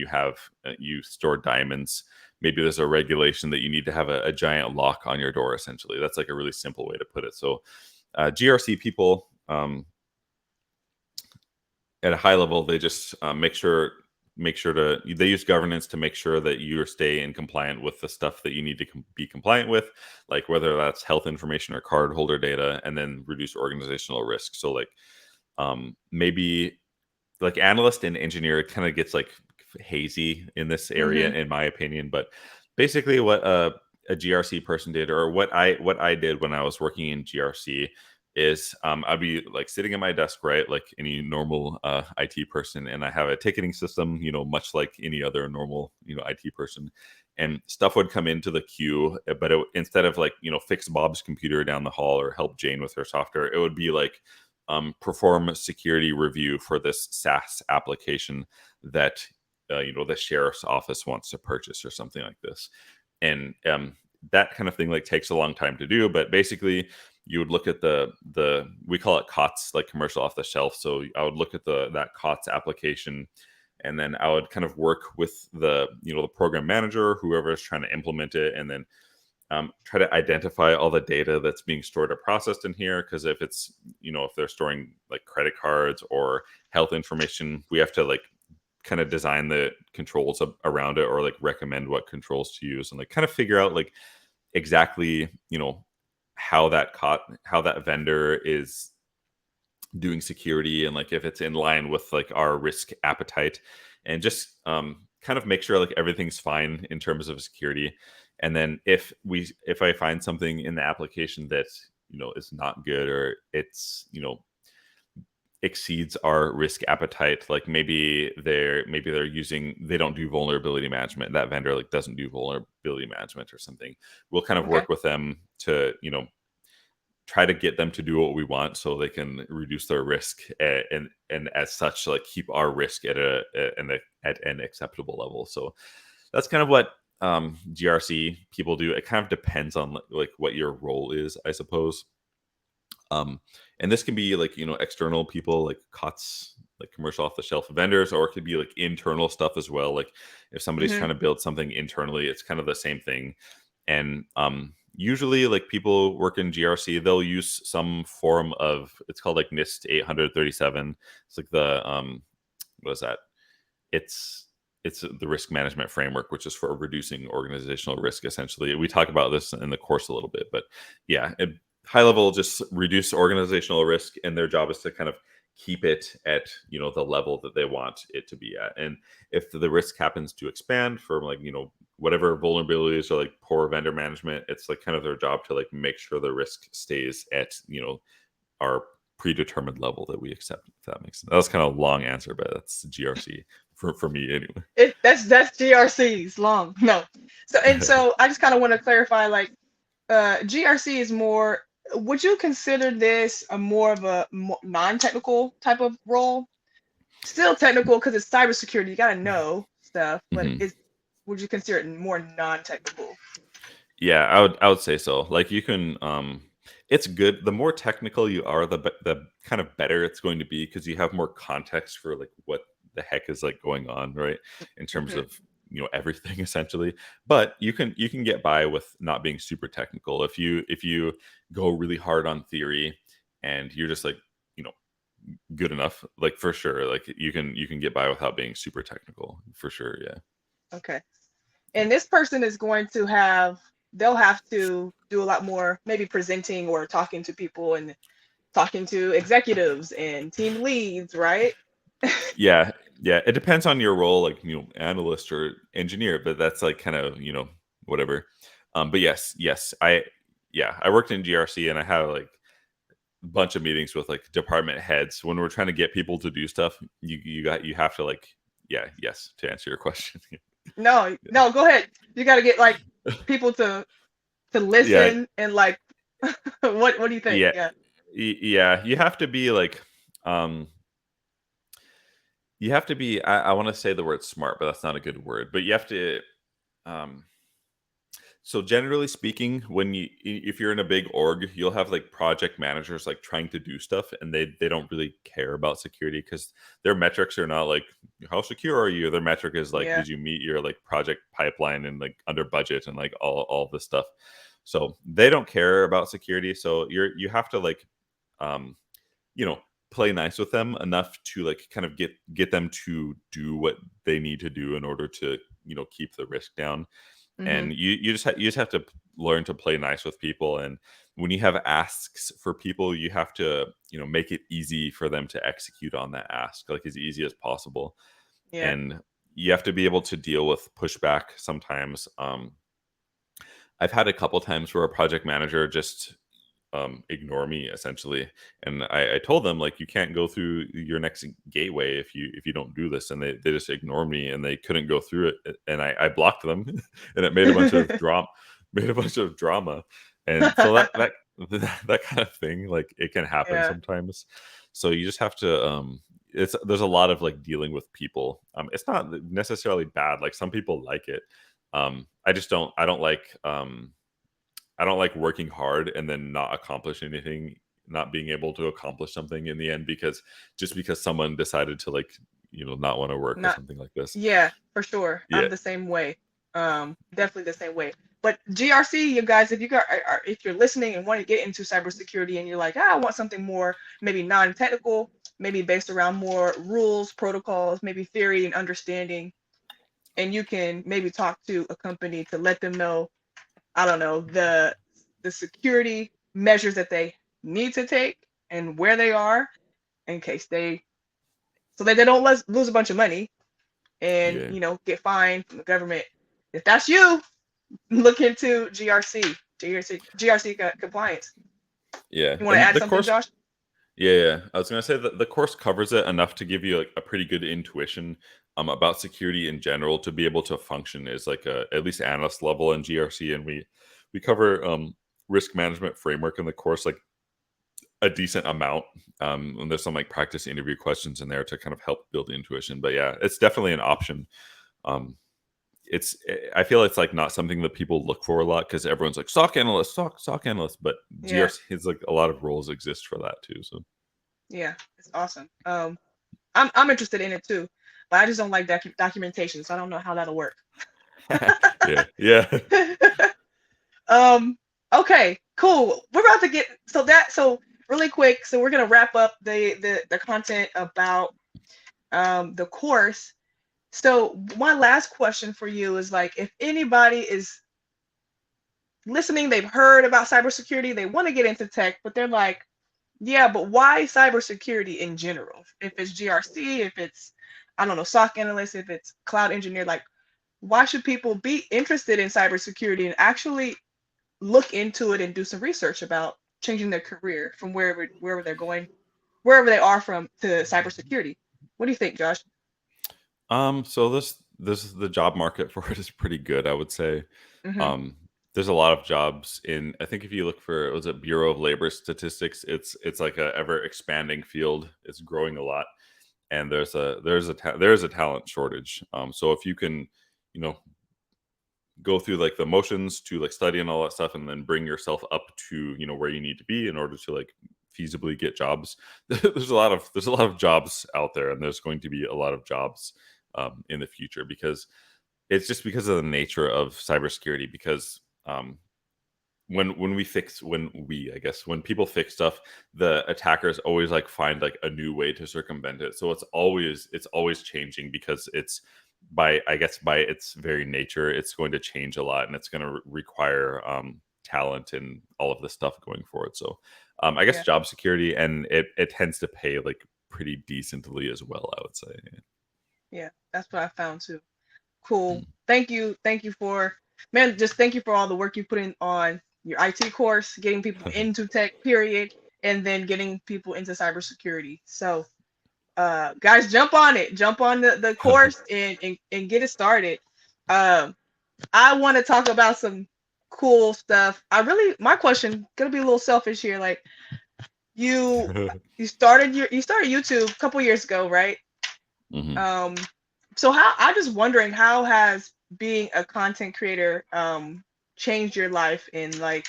you store diamonds, maybe there's a regulation that you need to have a giant lock on your door. Essentially, that's like a really simple way to put it. So, GRC people, at a high level, they just make sure to they use governance to make sure that you stay in compliant with the stuff that you need to be compliant with, like whether that's health information or card holder data, and then reduce organizational risk. So, like maybe like analyst and engineer kind of gets like hazy in this area Mm-hmm. in my opinion, but basically what a GRC person did, or what I did when I was working in GRC, is I'd be like sitting at my desk, right, like any normal IT person, and I have a ticketing system, much like any other normal IT person, and stuff would come into the queue, but instead of like fix Bob's computer down the hall or help Jane with her software, it would be like perform a security review for this SaaS application that the sheriff's office wants to purchase or something like this. And that kind of thing like takes a long time to do, but basically you would look at the we call it COTS, like commercial off the shelf. So I would look at that COTS application, and then I would kind of work with the program manager, whoever is trying to implement it, and then try to identify all the data that's being stored or processed in here. Because if it's if they're storing like credit cards or health information, we have to like kind of design the controls around it, or like recommend what controls to use, and like kind of figure out like exactly how that vendor is doing security, and like if it's in line with like our risk appetite, and just kind of make sure like everything's fine in terms of security. And then if I find something in the application that is not good, or it's exceeds our risk appetite, like they don't do vulnerability management, that vendor like doesn't do vulnerability management or something, we'll kind of Okay. work with them to try to get them to do what we want so they can reduce their risk, and as such like keep our risk at an acceptable level. So that's kind of what GRC people do. It kind of depends on like what your role is, I suppose. And this can be like, external people like COTS, like commercial off the shelf vendors, or it could be like internal stuff as well. Like if somebody's Mm-hmm. trying to build something internally, it's kind of the same thing. And usually like people work in GRC, they'll use some form of, it's called like NIST 837. It's like the, what is that? It's it's the risk management framework, which is for reducing organizational risk. Essentially, we talk about this in the course a little bit, but yeah, high level, just reduce organizational risk, and their job is to kind of keep it at the level that they want it to be at. And if the risk happens to expand from like whatever vulnerabilities or like poor vendor management, it's like kind of their job to like make sure the risk stays at our predetermined level that we accept. If that makes sense. That was kind of a long answer, but that's GRC for me anyway. That's GRC's long. No. So I just kind of want to clarify, like, GRC is more. Would you consider this a more of a non-technical type of role? Still technical because it's cybersecurity. You gotta know stuff, but Mhm. would you consider it more non-technical? Yeah, I would say so. Like you can it's good. The more technical you are, the kind of better it's going to be, because you have more context for like what the heck is like going on, right? In terms Hmm. of everything essentially. But you can get by with not being super technical if you go really hard on theory and you're just like you know good enough, like for sure, like you can get by without being super technical for sure. Yeah. Okay. And this person is going to have, they'll have to do a lot more, maybe presenting or talking to people and talking to executives and team leads, right? Yeah, yeah. It depends on your role, like analyst or engineer, but that's like kind of whatever. But yes, yes, I worked in GRC and I had like a bunch of meetings with like department heads when we're trying to get people to do stuff. You have to like yes, to answer your question. No, no, go ahead. You got to get like people to Yeah, listen and like, what do you think? yeah, Yeah. yeah. You have to be like um you have to be. I want to say the word smart, but that's not a good word. But you have to. Um, So generally speaking, if you're in a big org, you'll have like project managers like trying to do stuff, and they don't really care about security because their metrics are not like how secure are you. Their metric is like, Yeah. did you meet your like project pipeline and like under budget and like all this stuff. So they don't care about security. So you have to like um you know play nice with them enough to like kind of get them to do what they need to do in order to keep the risk down. Hmm. And you just have to learn to play nice with people. And when you have asks for people, you have to make it easy for them to execute on that ask, like as easy as possible. Yeah. And you have to be able to deal with pushback sometimes. I've had a couple times where a project manager just ignore me essentially, and I told them like you can't go through your next gateway if you don't do this, and they just ignored me and they couldn't go through it, and I blocked them, and it made a bunch of drama, and so that that kind of thing, like it can happen Yeah. sometimes. So you just have to there's a lot of like dealing with people. It's not necessarily bad, like some people like it. I don't like working hard and then not accomplish anything, not being able to accomplish something in the end because someone decided to like, not want to work or Not. something like this. Yeah, for sure. Yeah. I'm the same way. Definitely the same way. But GRC, you guys, if you got, if you're listening and want to get into cybersecurity, and you're like, I want something more, maybe non-technical, maybe based around more rules, protocols, maybe theory and understanding, and you can maybe talk to a company to let them know, I don't know, the security measures that they need to take and where they are in case so that they don't lose a bunch of money and Yeah. get fined from the government. If that's you, look into GRC compliance. Yeah. You want to And add the something, course, Josh? yeah. I was gonna say that the course covers it enough to give you like a pretty good intuition about security in general to be able to function as like a at least analyst level in GRC. And we cover risk management framework in the course, like a decent amount. And there's some like practice interview questions in there to kind of help build intuition. But yeah, it's definitely an option. Um, I feel it's like not something that people look for a lot because everyone's like SOC analyst, SOC analyst, but Yeah. GRC is like a lot of roles exist for that too. So Yeah. It's awesome. I'm interested in it too, but I just don't like documentation, so I don't know how that'll work. yeah, yeah. um. Okay. Cool. We're about to get so really quick. So we're gonna wrap up the content about the course. So my last question for you is like, if anybody is listening, they've heard about cybersecurity, they want to get into tech, but they're like, yeah, but why cybersecurity in general? If it's GRC, if it's, I don't know, SOC analyst, if it's cloud engineer, like, why should people be interested in cybersecurity and actually look into it and do some research about changing their career from wherever they're going, wherever they are from to cybersecurity? What do you think, Josh? So this is the job market for it is pretty good, I would say. Mm-hmm. Um, there's a lot of jobs in. I think if you look for was it Bureau of Labor Statistics, it's like a ever expanding field. It's growing a lot, and there's a talent shortage. So if you can, you know, go through like the motions to like study and all that stuff and then bring yourself up to where you need to be in order to like feasibly get jobs. There's a lot of jobs out there, and there's going to be a lot of jobs in the future because it's just because of the nature of cybersecurity. Because when people fix stuff, the attackers always like find like a new way to circumvent it. So it's always changing because it's by its very nature, it's going to change a lot, and it's going to require talent and all of this stuff going forward. So I guess Yeah, job security, and it tends to pay like pretty decently as well, I would say. yeah, that's what I found too. Cool. Mm. Thank you for, man, just thank you for all the work you put in on your IT course, getting people into tech, period, and then getting people into cybersecurity. So, guys, jump on the course and get it started. Um, I want to talk about some cool stuff. My question gonna be a little selfish here. Like you, you started YouTube a couple years ago, right? Mhm. Um, so how I'm just wondering how has being a content creator changed your life in like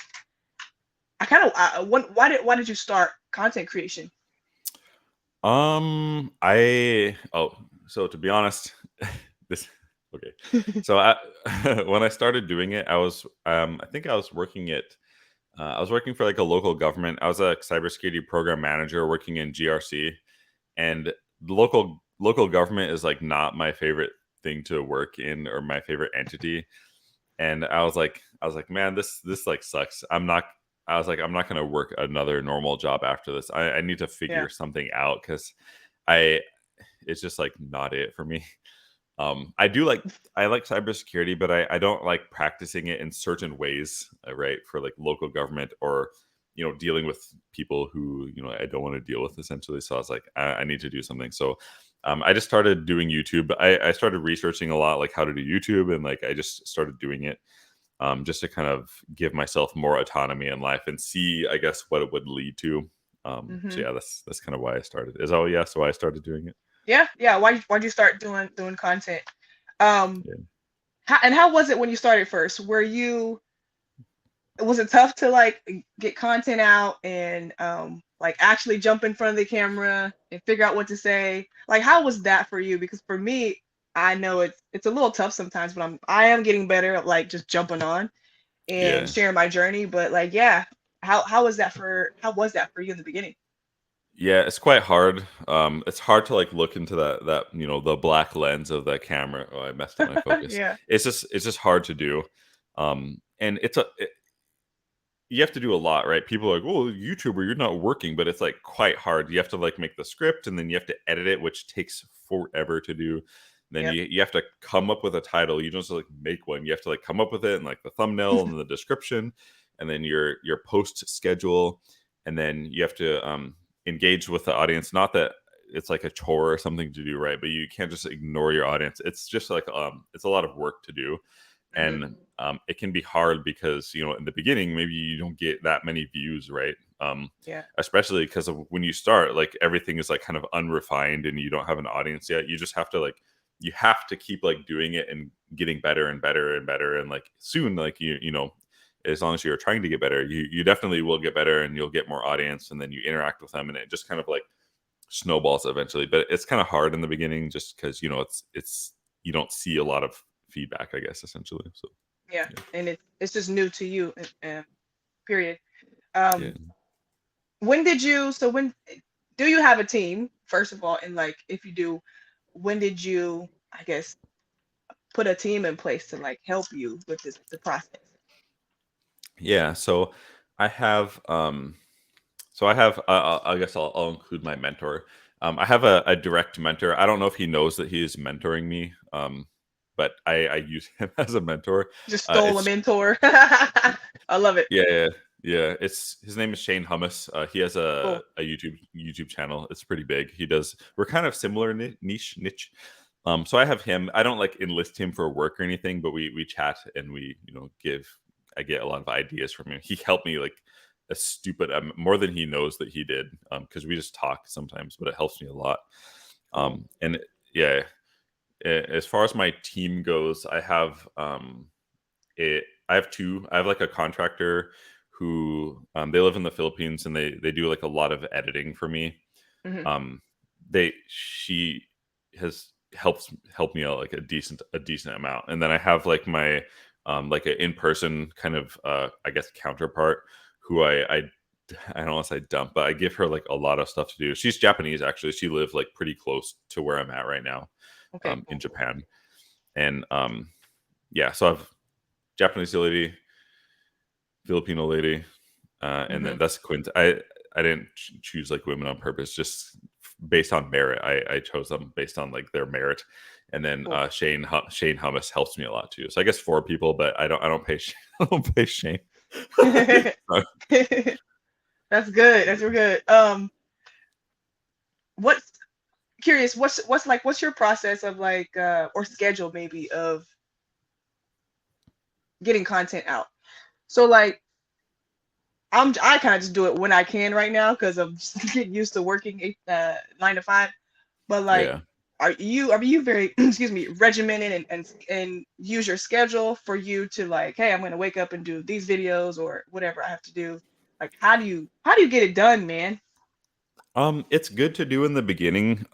I kind of why did you start content creation? I oh, so to be honest, this okay. So when I started doing it, I think I was working for like a local government. I was a cybersecurity program manager working in GRC, and the local government is like not my favorite thing to work in or my favorite entity. And I was like, man, this like sucks. I was like, I'm not gonna work another normal job after this. I need to Yeah. figure something out because I it's just like not it for me. I do like I like cybersecurity, but I don't like practicing it in certain ways, right? For like local government or dealing with people who I don't want to deal with essentially. So I was like, I need to do something. So I just started doing YouTube. I started researching a lot, like how to do YouTube, and like I just started doing it just to kind of give myself more autonomy in life and see, I guess, what it would lead to. So Hmm. yeah, that's kind of why I started. So why I started doing it. Yeah, yeah. Why'd you start doing content? Um, Yeah. how was it when you started first? Was it tough to like get content out and like actually jump in front of the camera and figure out what to say? Like how was that for you? Because for me, I know it's a little tough sometimes, but I am getting better at like just jumping on and Yeah. sharing my journey. But like yeah, how was that for you in the beginning? Yeah, it's quite hard. It's hard to like look into that the black lens of that camera. Oh, I messed up my focus. Yeah. It's just hard to do. And you have to do a lot, right? People are like, "Well, YouTuber, you're not working," but it's like quite hard. You have to like make the script, and then you have to edit it, which takes forever to do. Then Yep. you have to come up with a title. You don't just like make one. You have to like come up with it and like the thumbnail and the description, and then your post schedule, and then you have to engage with the audience. Not that it's like a chore or something to do, right? But you can't just ignore your audience. It's just like it's a lot of work to do, Hmm. and it can be hard because in the beginning maybe you don't get that many views, right? Yeah. Especially because of when you start, like everything is like kind of unrefined and you don't have an audience yet. You just have to like you have to keep like doing it and getting better and better and better, and like soon, like you know, as long as you're trying to get better, you definitely will get better, and you'll get more audience, and then you interact with them, and it just kind of like snowballs eventually. But it's kind of hard in the beginning just because, you know, it's you don't see a lot of feedback, I guess, essentially. So Yeah, yeah. and it's just new to you. Period. Yeah. Um, when did you? So when do you have a team? First of all, and like if you do, when did you? I guess put a team in place to like help you with this the process. Yeah, so I have I have I guess I'll include my mentor. I have a direct mentor. I don't know if he knows that he is mentoring me, but I use him as a mentor. Just stole a It's mentor. I love it. Yeah, yeah, yeah. It's his name is Shane Hummus. He has Cool. a YouTube channel. It's pretty big. We're kind of similar niche. So I have him. I don't like enlist him for work or anything, but we chat and we, you know, I get a lot of ideas from him. He helped me like a stupid more than he knows that he did, because we just talk sometimes, but it helps me a lot. Cool. And yeah, as far as my team goes, I have two. I have like a contractor who, they live in the Philippines, and they do like a lot of editing for me. Hmm. Um, she has helped me out like a decent amount, and then I have like my like an in person kind of I guess counterpart who I don't want to say dump, but I give her like a lot of stuff to do. She's Japanese actually. She lives like pretty close to where I'm at right now, Okay. in Cool. Japan, and yeah. So I've Japanese lady, Filipino lady, and Hmm. then that's Quint. I didn't choose like women on purpose, just based on merit. I chose them based on like their merit, and then Cool. Shane Hummus helps me a lot too. So I guess four people, but I don't pay I don't pay Shane. Sorry. That's good. That's real good. What's curious? What's your process of like or schedule maybe of getting content out? So like I kind of just do it when I can right now because I'm just getting used to working 9 to 5. But like, Yeah. are you very excuse me regimented and use your schedule for you to like, hey, I'm gonna wake up and do these videos or whatever I have to do. Like, how do you get it done, man? It's good to do in the beginning.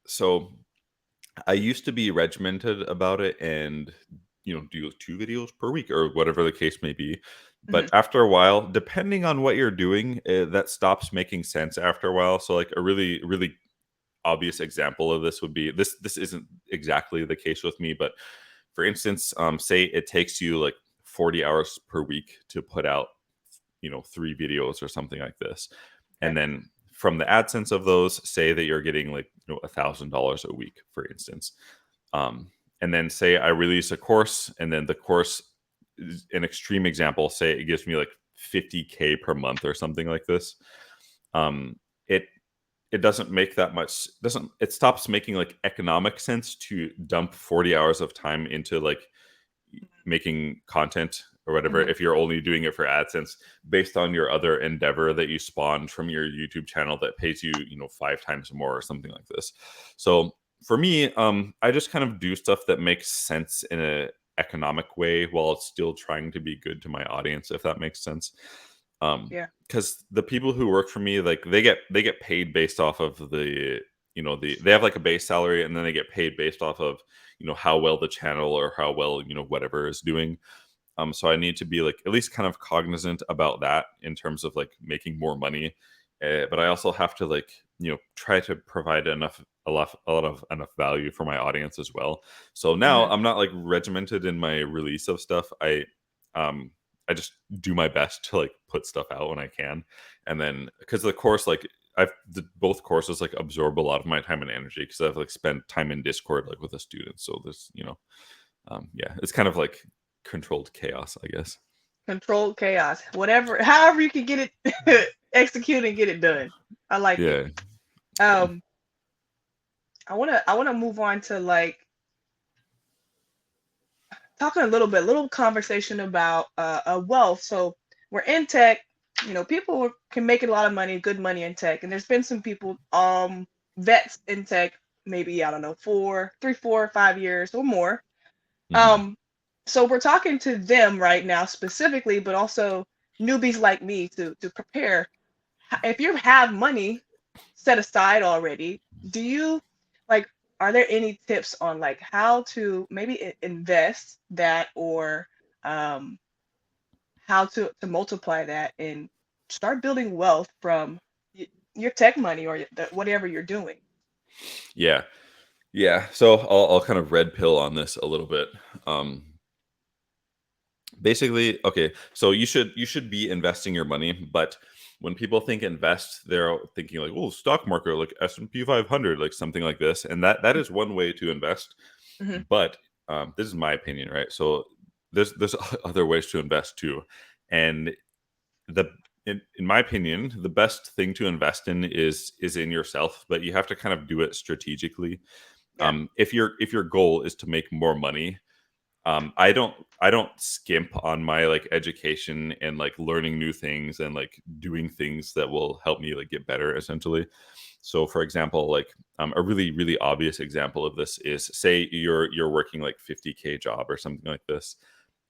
So I used to be regimented about it and, you know, do 2 videos per week or whatever the case may be. Hmm. But after a while, depending on what you're doing, that stops making sense after a while. So like a really really obvious example of this would be this isn't exactly the case with me, but for instance, say it takes you like 40 hours per week to put out, you know, 3 videos or something like this, Okay. and then from the AdSense of those, say that you're getting like, you know, $1,000 a week, for instance. um, and then say I release a course, and then the course is an extreme example, say it gives me like 50K per month or something like this. um, it it doesn't make that much, doesn't it stops making like economic sense to dump 40 hours of time into like making content or whatever Hmm. if you're only doing it for AdSense based on your other endeavor that you spawned from your YouTube channel that pays you, you know, 5 times more or something like this. So for me, I just kind of do stuff that makes sense in a economic way while it's still trying to be good to my audience, if that makes sense. Yeah. Because the people who work for me, like they get paid based off of the, you know, they have like a base salary, and then they get paid based off of, you know, how well the channel or how well, you know, whatever is doing. So I need to be like at least kind of cognizant about that in terms of like making more money. But I also have to like, you know, try to provide a lot of enough value for my audience as well. So now Hmm. I'm not like regimented in my release of stuff. Um I just do my best to like put stuff out when I can, and then because the course like both courses like absorb a lot of my time and energy because I've like spent time in Discord like with the students. So there's, you know, yeah, it's kind of like controlled chaos, I guess. Controlled chaos. Whatever, however you can get it execute and get it done. I like it. Yeah, yeah, Um, I wanna move on to like talking a little conversation about wealth. So we're in tech. People can make a lot of money, good money in tech, and there's been some people, vets in tech, maybe, I don't know, 3, 4, 5 years or more. Hmm. Um, so we're talking to them right now specifically, but also newbies like me to prepare. If you have money set aside already, do you like, are there any tips on like how to maybe invest that, or um, how to multiply that and start building wealth from your tech money or whatever you're doing? Yeah. Yeah. So I'll kind of red pill on this a little bit. Um, Basically, okay, so you should be investing your money, but when people think invest, they're thinking like, oh, stock market, like S&P 500, like something like this, and that is one way to invest. Hmm. But this is my opinion, right? So there's other ways to invest too, and the in my opinion, the best thing to invest in is in yourself, but you have to kind of do it strategically. Yeah. If your goal is to make more money, I don't skimp on my like education and like learning new things and like doing things that will help me like get better essentially. So for example, like a really obvious example of this is, say you're working like 50K job or something like this.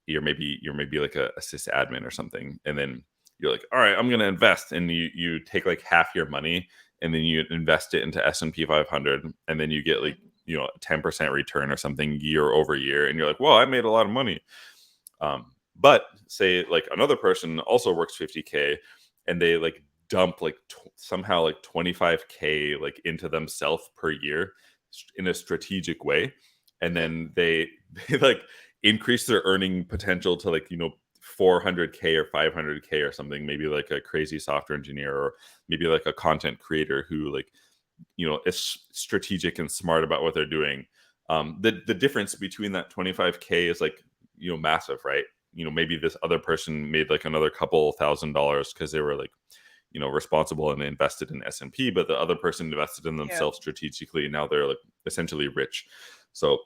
You're maybe like a sysadmin or something, and then you're like, all right, I'm gonna invest, and you take like half your money and then you invest it into S&P 500, and then you get like, 10% return or something year over year, and you're like, well, I made a lot of money. But say like another person also works 50K, and they like dump like somehow like 25K like into themselves per year in a strategic way, and Hmm. then they they like increase their earning potential to like 400K or 500K or something, maybe like a crazy software engineer, or maybe like a content creator who like is strategic and smart about what they're doing. The difference between that 25K is like massive, right? Maybe this other person made like another couple $1,000 because they were like responsible and invested in S&P, but the other person invested in Yeah. themselves strategically, and now they're like essentially rich. So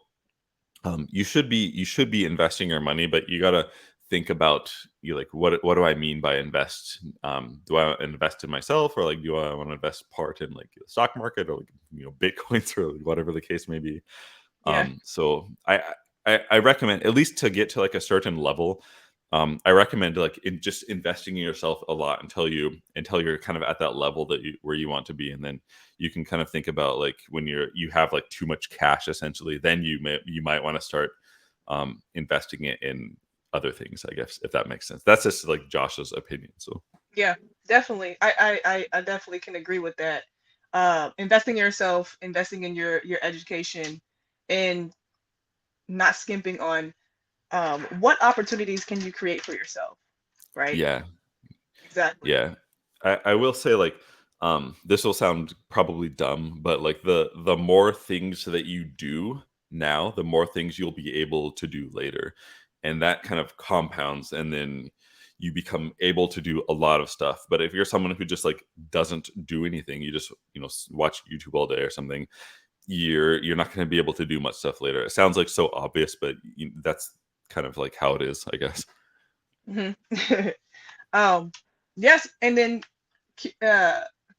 you should be investing your money, but you gotta think about, you like, what do I mean by invest? Do I invest in myself, or like do I want to invest part in like the stock market, or like bitcoins, or whatever the case may be? Yeah. So I recommend, at least to get to like a certain level, I recommend like just investing in yourself a lot until you're kind of at that level where you want to be, and then you can kind of think about like when you have like too much cash essentially, then you might want to start investing it in other things, I guess, if that makes sense. That's just like Josh's opinion. So Yeah, definitely. I definitely can agree with that. Investing in yourself, investing in your education, and not skimping on what opportunities can you create for yourself, right? yeah. Exactly. Yeah. I will say like this will sound probably dumb, but like the more things that you do now, the more things you'll be able to do later. And that kind of compounds, and then you become able to do a lot of stuff. But if you're someone who just like doesn't do anything, you just watch YouTube all day or something, you're not going to be able to do much stuff later. It sounds like so obvious, but that's kind of like how it is, I guess. Hmm. um, yes, and then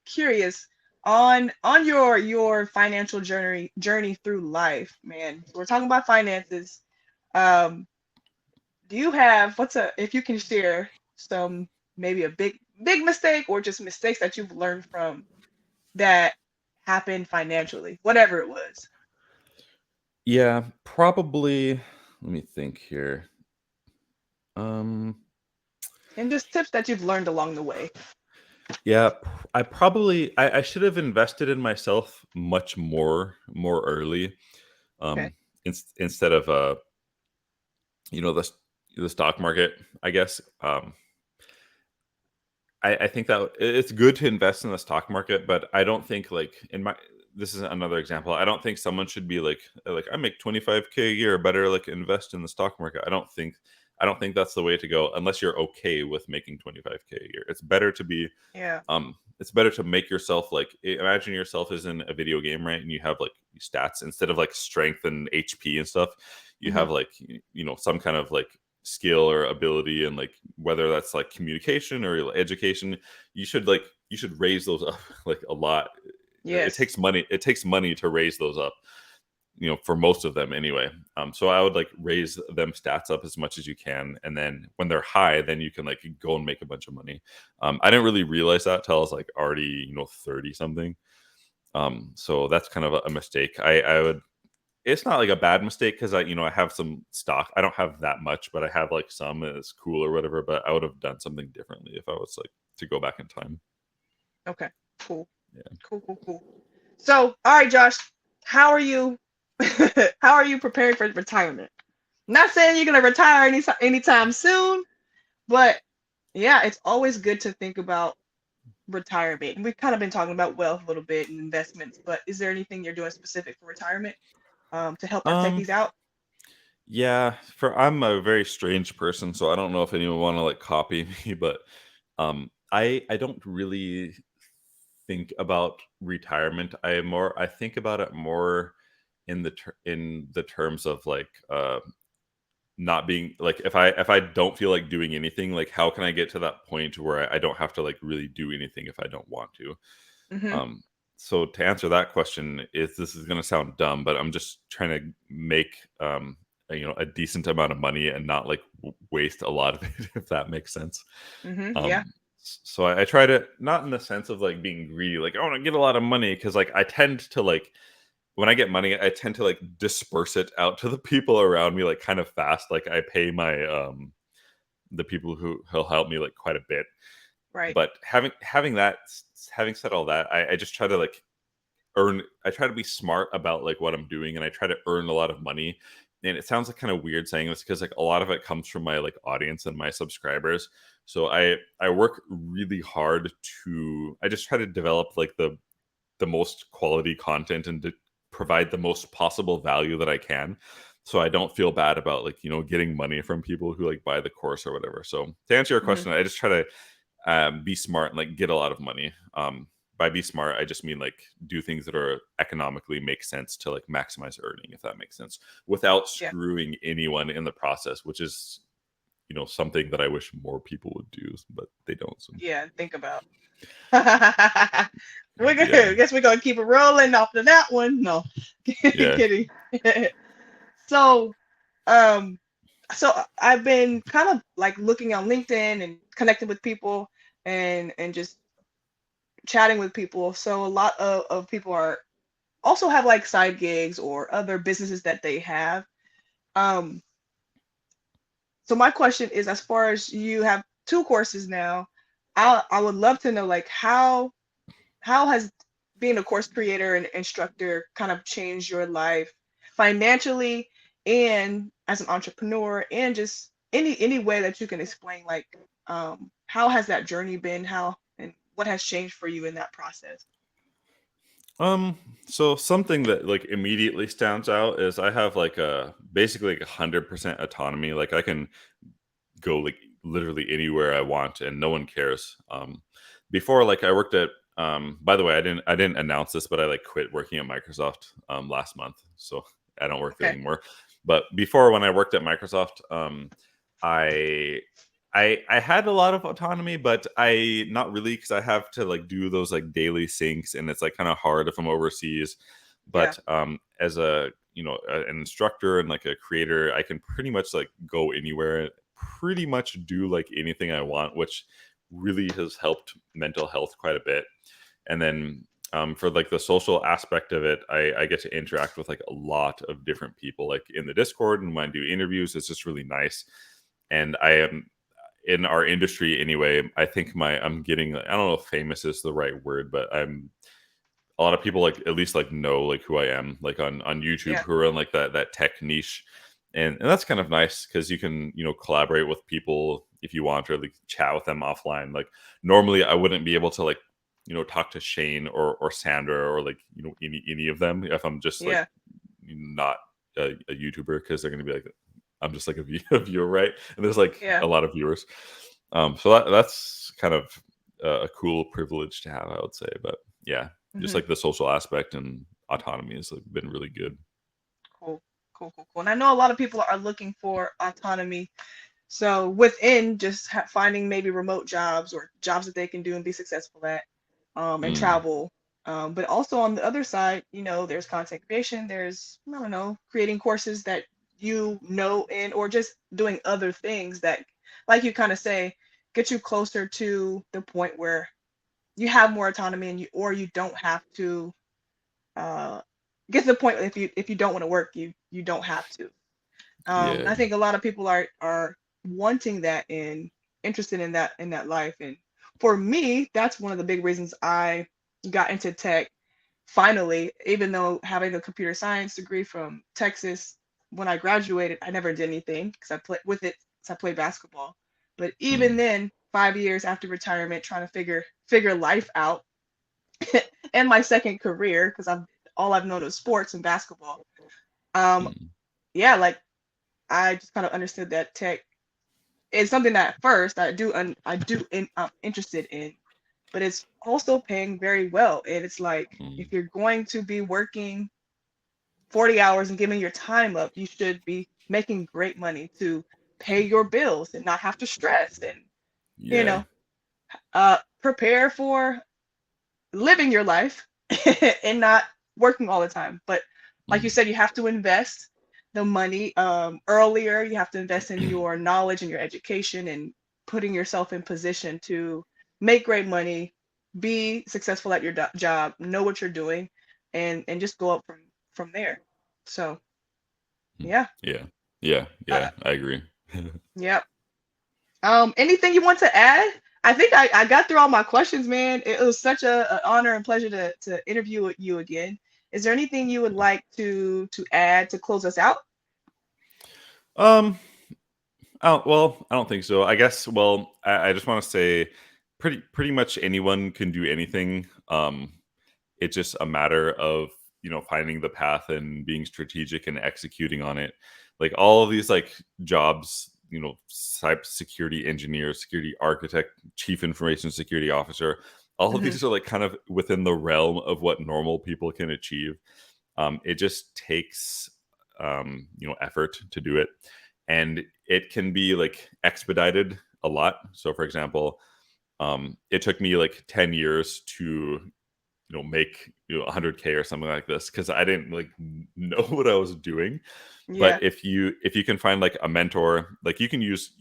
curious on your financial journey through life, man. We're talking about finances. Um, do you have what's a if you can share some, maybe a big mistake or just mistakes that you've learned from that happened financially, whatever it was, Yeah, probably. Let me think here. Um, and just tips that you've learned along the way. yeah, I should have invested in myself much more early. Okay. Um, instead of the the stock market, I guess. I think that it's good to invest in the stock market, but I don't think like in my this is another example. I don't think someone should be like I make 25K a year, better like invest in the stock market. I don't think that's the way to go unless you're okay with making 25K a year. Yeah. It's better to make yourself like, imagine yourself as in a video game, right? And you have like stats instead of like strength and HP and stuff. You Hmm. have like some kind of like skill or ability, and like whether that's like communication or education, you should raise those up like a lot it Yes. takes money. It takes money to raise those up, for most of them anyway. So I would like raise them stats up as much as you can, and then when they're high, then you can like go and make a bunch of money. I didn't really realize that till I was like already 30 something. So that's kind of a mistake. I would. It's not like a bad mistake because I have some stock. I don't have that much, but I have like some. And it's cool or whatever. But I would have done something differently if I was like to go back in time. Okay. Cool. Yeah. Cool. Cool. Cool. So, all right, Josh, how are you? How are you preparing for retirement? Not saying you're gonna retire anytime soon, but yeah, it's always good to think about retirement. And we've kind of been talking about wealth a little bit and investments, but is there anything you're doing specific for retirement to help our Um. techies out? Yeah. I'm a very strange person, so I don't know if anyone want to like copy me, but I don't really think about retirement. I think about it more in the terms of like not being like if I don't feel like doing anything, like how can I get to that point where I don't have to like really do anything if I don't want to. Mm-hmm. um so to answer that question, this is going to sound dumb, but I'm just trying to make a decent amount of money and not like waste a lot of it, if that makes sense. Mm-hmm. Yeah. So I try to, not in the sense of like being greedy, like I want to get a lot of money, because like I tend to like, when I get money, I tend to like disperse it out to the people around me like kind of fast. Like I pay my the people who'll help me like quite a bit. Right. But having said all that, I just try to like I try to be smart about like what I'm doing, and I try to earn a lot of money. And it sounds like kind of weird saying this, because like a lot of it comes from my like audience and my subscribers. So I work really hard to, I just try to develop like the most quality content and to provide the most possible value that I can. So I don't feel bad about like, getting money from people who like buy the course or whatever. So to answer your Mm-hmm. question, I just try to be smart and like get a lot of money. By be smart, I just mean like do things that are economically make sense to like maximize earning, if that makes sense, without Yeah. screwing anyone in the process, which is, something that I wish more people would do, but they don't. So Yeah. Think about. We're yeah, gonna guess we're gonna keep it rolling after that one. No, yeah. kidding. So, um, I've been kind of like looking on LinkedIn and connecting with people and just chatting with people. So a lot of people are also have like side gigs or other businesses that they have. Um, so my question is, as far as you have two courses now, I would love to know like how has being a course creator and instructor kind of changed your life financially and as an entrepreneur, and just any way that you can explain like how has that journey been, how and what has changed for you in that process? Um, so something that like immediately stands out is I have like a basically like 100% autonomy. Like I can go like literally anywhere I want and no one cares. Before, like I worked at by the way, I didn't announce this, but I like quit working at Microsoft last month. So I don't work there Okay. anymore. But before, when I worked at Microsoft, I I had a lot of autonomy, but I not really, because I have to like do those like daily syncs, and it's like kind of hard if I'm overseas. Yeah. But as a an instructor and like a creator, I can pretty much like go anywhere, pretty much do like anything I want, which really has helped mental health quite a bit. And then for like the social aspect of it, I get to interact with like a lot of different people, like in the Discord, and when I do interviews, it's just really nice. And I am in our industry anyway. I think I'm getting, I don't know if famous is the right word, but I'm a lot of people like at least like know like who I am, like on YouTube, Yeah. who are in like that tech niche. And that's kind of nice because you can collaborate with people if you want, or like chat with them offline. Like normally I wouldn't be able to like talk to Shane or Sandra or like any of them if I'm just like Yeah. not a YouTuber, because they're going to be like, I'm just like a viewer, right? And there's like Yeah. a lot of viewers. So that's kind of a cool privilege to have, I would say. But yeah, just Hmm. like the social aspect and autonomy has like been really good. Cool. Cool. Cool. Cool. And I know a lot of people are looking for autonomy. So within just finding maybe remote jobs or jobs that they can do and be successful at, and Mm. travel. But also on the other side, there's content creation, there's, I don't know, creating courses that in, or just doing other things that, like you kind of say, get you closer to the point where you have more autonomy, or you don't have to uh, get to the point, if you don't want to work, you don't have to. Yeah. I think a lot of people are wanting that and interested in that life. And for me, that's one of the big reasons I got into tech finally, even though having a computer science degree from Texas, when I graduated, I never did anything because I played with it, 'cause I played basketball. But even Mm, then, 5 years after retirement, trying to figure life out and my second career, because I've known is sports and basketball. Um, mm, yeah, like I just kind of understood that tech is something that at first I'm interested in, but it's also paying very well. And it's like, if mm. you're going to be working 40 hours and giving your time up, you should be making great money to pay your bills and not have to stress, and you Yeah. know prepare for living your life and not working all the time. But like you Mm. said, you have to invest the money earlier. You have to invest in your knowledge and your education, and putting yourself in position to make great money, be successful at your job, know what you're doing, and just go up from there. So Mm. yeah. Yeah. Yeah. uh, Yeah. I agree. yeah. Anything you want to add? I think I got through all my questions, man. It was such an honor and pleasure to interview with you again. Is there anything you would like to add to close us out? Um, oh, well, I don't think so. I guess, well, I just want to say pretty much anyone can do anything. It's just a matter of, finding the path and being strategic and executing on it. Like all of these like jobs, cybersecurity engineer, security architect, chief information security officer, all of Hmm. these are like kind of within the realm of what normal people can achieve. It just takes effort to do it, and it can be like expedited a lot. So for example, it took me like 10 years to make 100K or something like this, because I didn't like know what I was doing. But Yeah, if you can find like a mentor, like you can use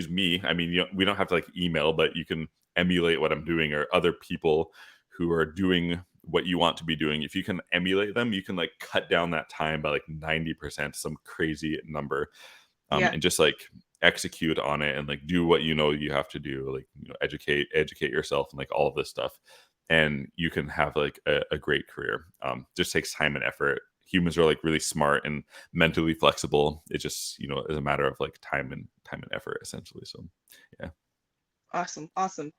me. I mean, we don't have to like email, but you can emulate what I'm doing, or other people who are doing what you want to be doing. If you can emulate them, you can like cut down that time by like 90%, some crazy number. yeah, And just like execute on it, and like do what you have to do, like educate yourself and like all of this stuff, and you can have like a great career. Just takes time and effort. Humans are like really smart and mentally flexible. It just is a matter of like time and effort, essentially. So yeah. awesome, awesome.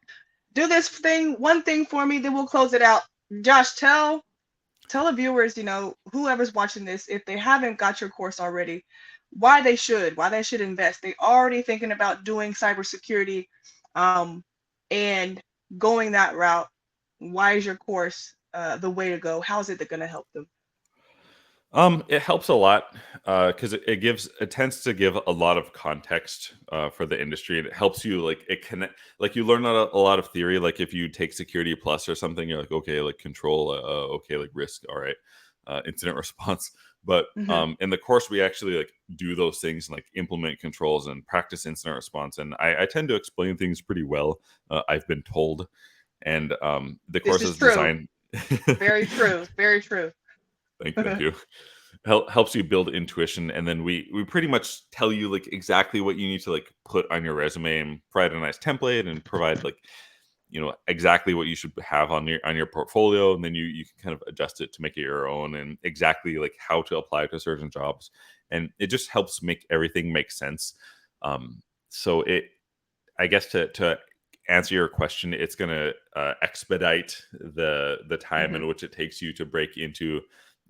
Do this one thing for me, then we'll close it out. Josh, tell the viewers, whoever's watching this, if they haven't got your course already, why they should invest. They already thinking about doing cybersecurity, um, and going that route. Why is your course the way to go? How is it going to help them? It helps a lot, because it tends to give a lot of context for the industry, and it helps you like it connect, like you learn a lot of theory. Like if you take Security Plus or something, you're like, okay, like control, okay, like risk, all right, incident response. But Hmm. in the course, we actually like do those things and like implement controls and practice incident response. And I tend to explain things pretty well. I've been told, and the This course is is true. designed. Very true. Very true. Thank you. Helps you build intuition, and then we pretty much tell you like exactly what you need to like put on your resume, and provide a nice template, and provide like exactly what you should have on your portfolio, and then you can kind of adjust it to make it your own, and exactly like how to apply to certain jobs, and it just helps make everything make sense. So I guess to answer your question, it's going to expedite the time Hmm. in which it takes you to break into,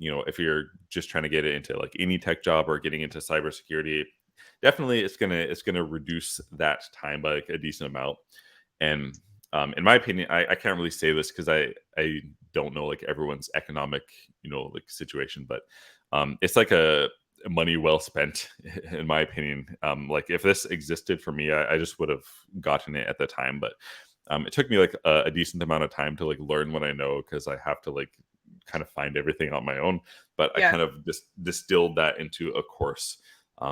if you're just trying to get it into like any tech job or getting into cybersecurity. Definitely, it's gonna reduce that time by like a decent amount. And in my opinion, I can't really say this because I don't know like everyone's economic like situation, but it's like a money well spent in my opinion. Like if this existed for me, I just would have gotten it at the time. But It took me like a decent amount of time to like learn what I know, because I have to like kind of find everything on my own. But I Yeah. kind of just distilled that into a course.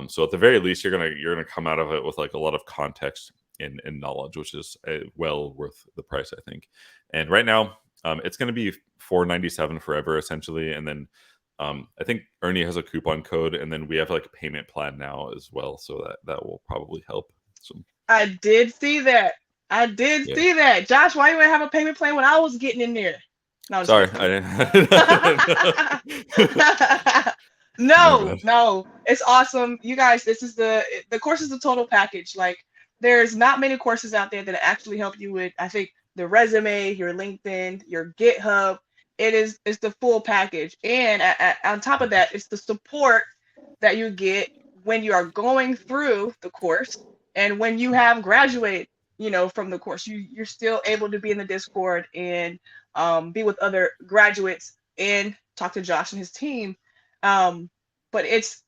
So at the very least, you're gonna come out of it with like a lot of context and knowledge, which is well worth the price, I think. And right now, it's gonna be $497 forever, essentially. And then I think Ernie has a coupon code, and then we have like a payment plan now as well, so that will probably help. So I did see that. I did yeah. see that. Josh, why you ain't have a payment plan when I was getting in there? No, I'm just Sorry, messing with I didn't. you. My No, bad. no, it's awesome. You guys, this is the course is the total package. Like, there's not many courses out there that actually help you with, I think, the resume, your LinkedIn, your GitHub. It's the full package. And on top of that, it's the support that you get when you are going through the course and when you have graduated, from the course. You're still able to be in the Discord and be with other graduates and talk to Josh and his team. But it's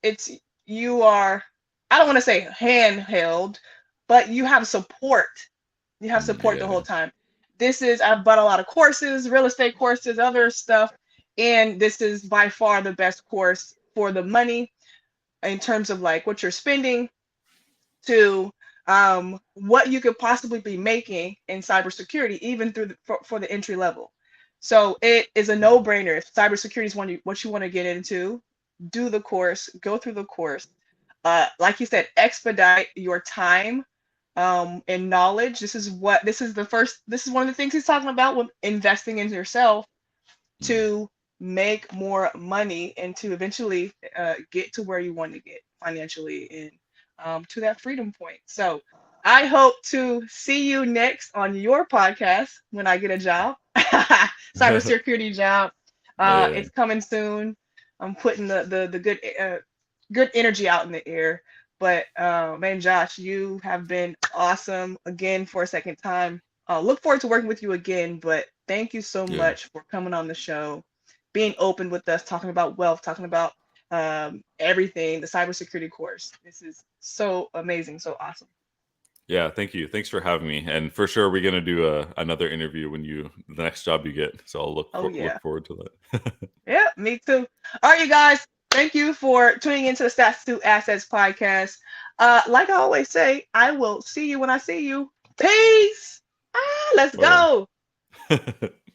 you are, I don't want to say handheld, but you have support. You have support the whole Yeah. time. I've bought a lot of courses, real estate courses, other stuff, and this is by far the best course for the money in terms of like what you're spending to what you could possibly be making in cybersecurity, even for the entry level. So it is a no-brainer. If cybersecurity is what you want to get into, do the course, go through the course. Like you said, expedite your time and knowledge. This is one of the things he's talking about with investing in yourself to make more money and to eventually get to where you want to get financially and to that freedom point. So I hope to see you next on your podcast when I get a job, cybersecurity job. Yeah. It's coming soon. I'm putting the good energy out in the air. But man, Josh, you have been awesome again for a second time. Look forward to working with you again. But thank you so Yeah. much for coming on the show, being open with us, talking about wealth, talking about everything, the cybersecurity course. This is so amazing, so awesome. Yeah, thank you. Thanks for having me. And for sure, we're gonna do another interview when the next job you get. So I'll Oh yeah. look forward to that. Yeah, me too. All right, you guys. Thank you for tuning into the Stats to Assets podcast. Like I always say, I will see you when I see you. Peace. Let's Bye go. bye.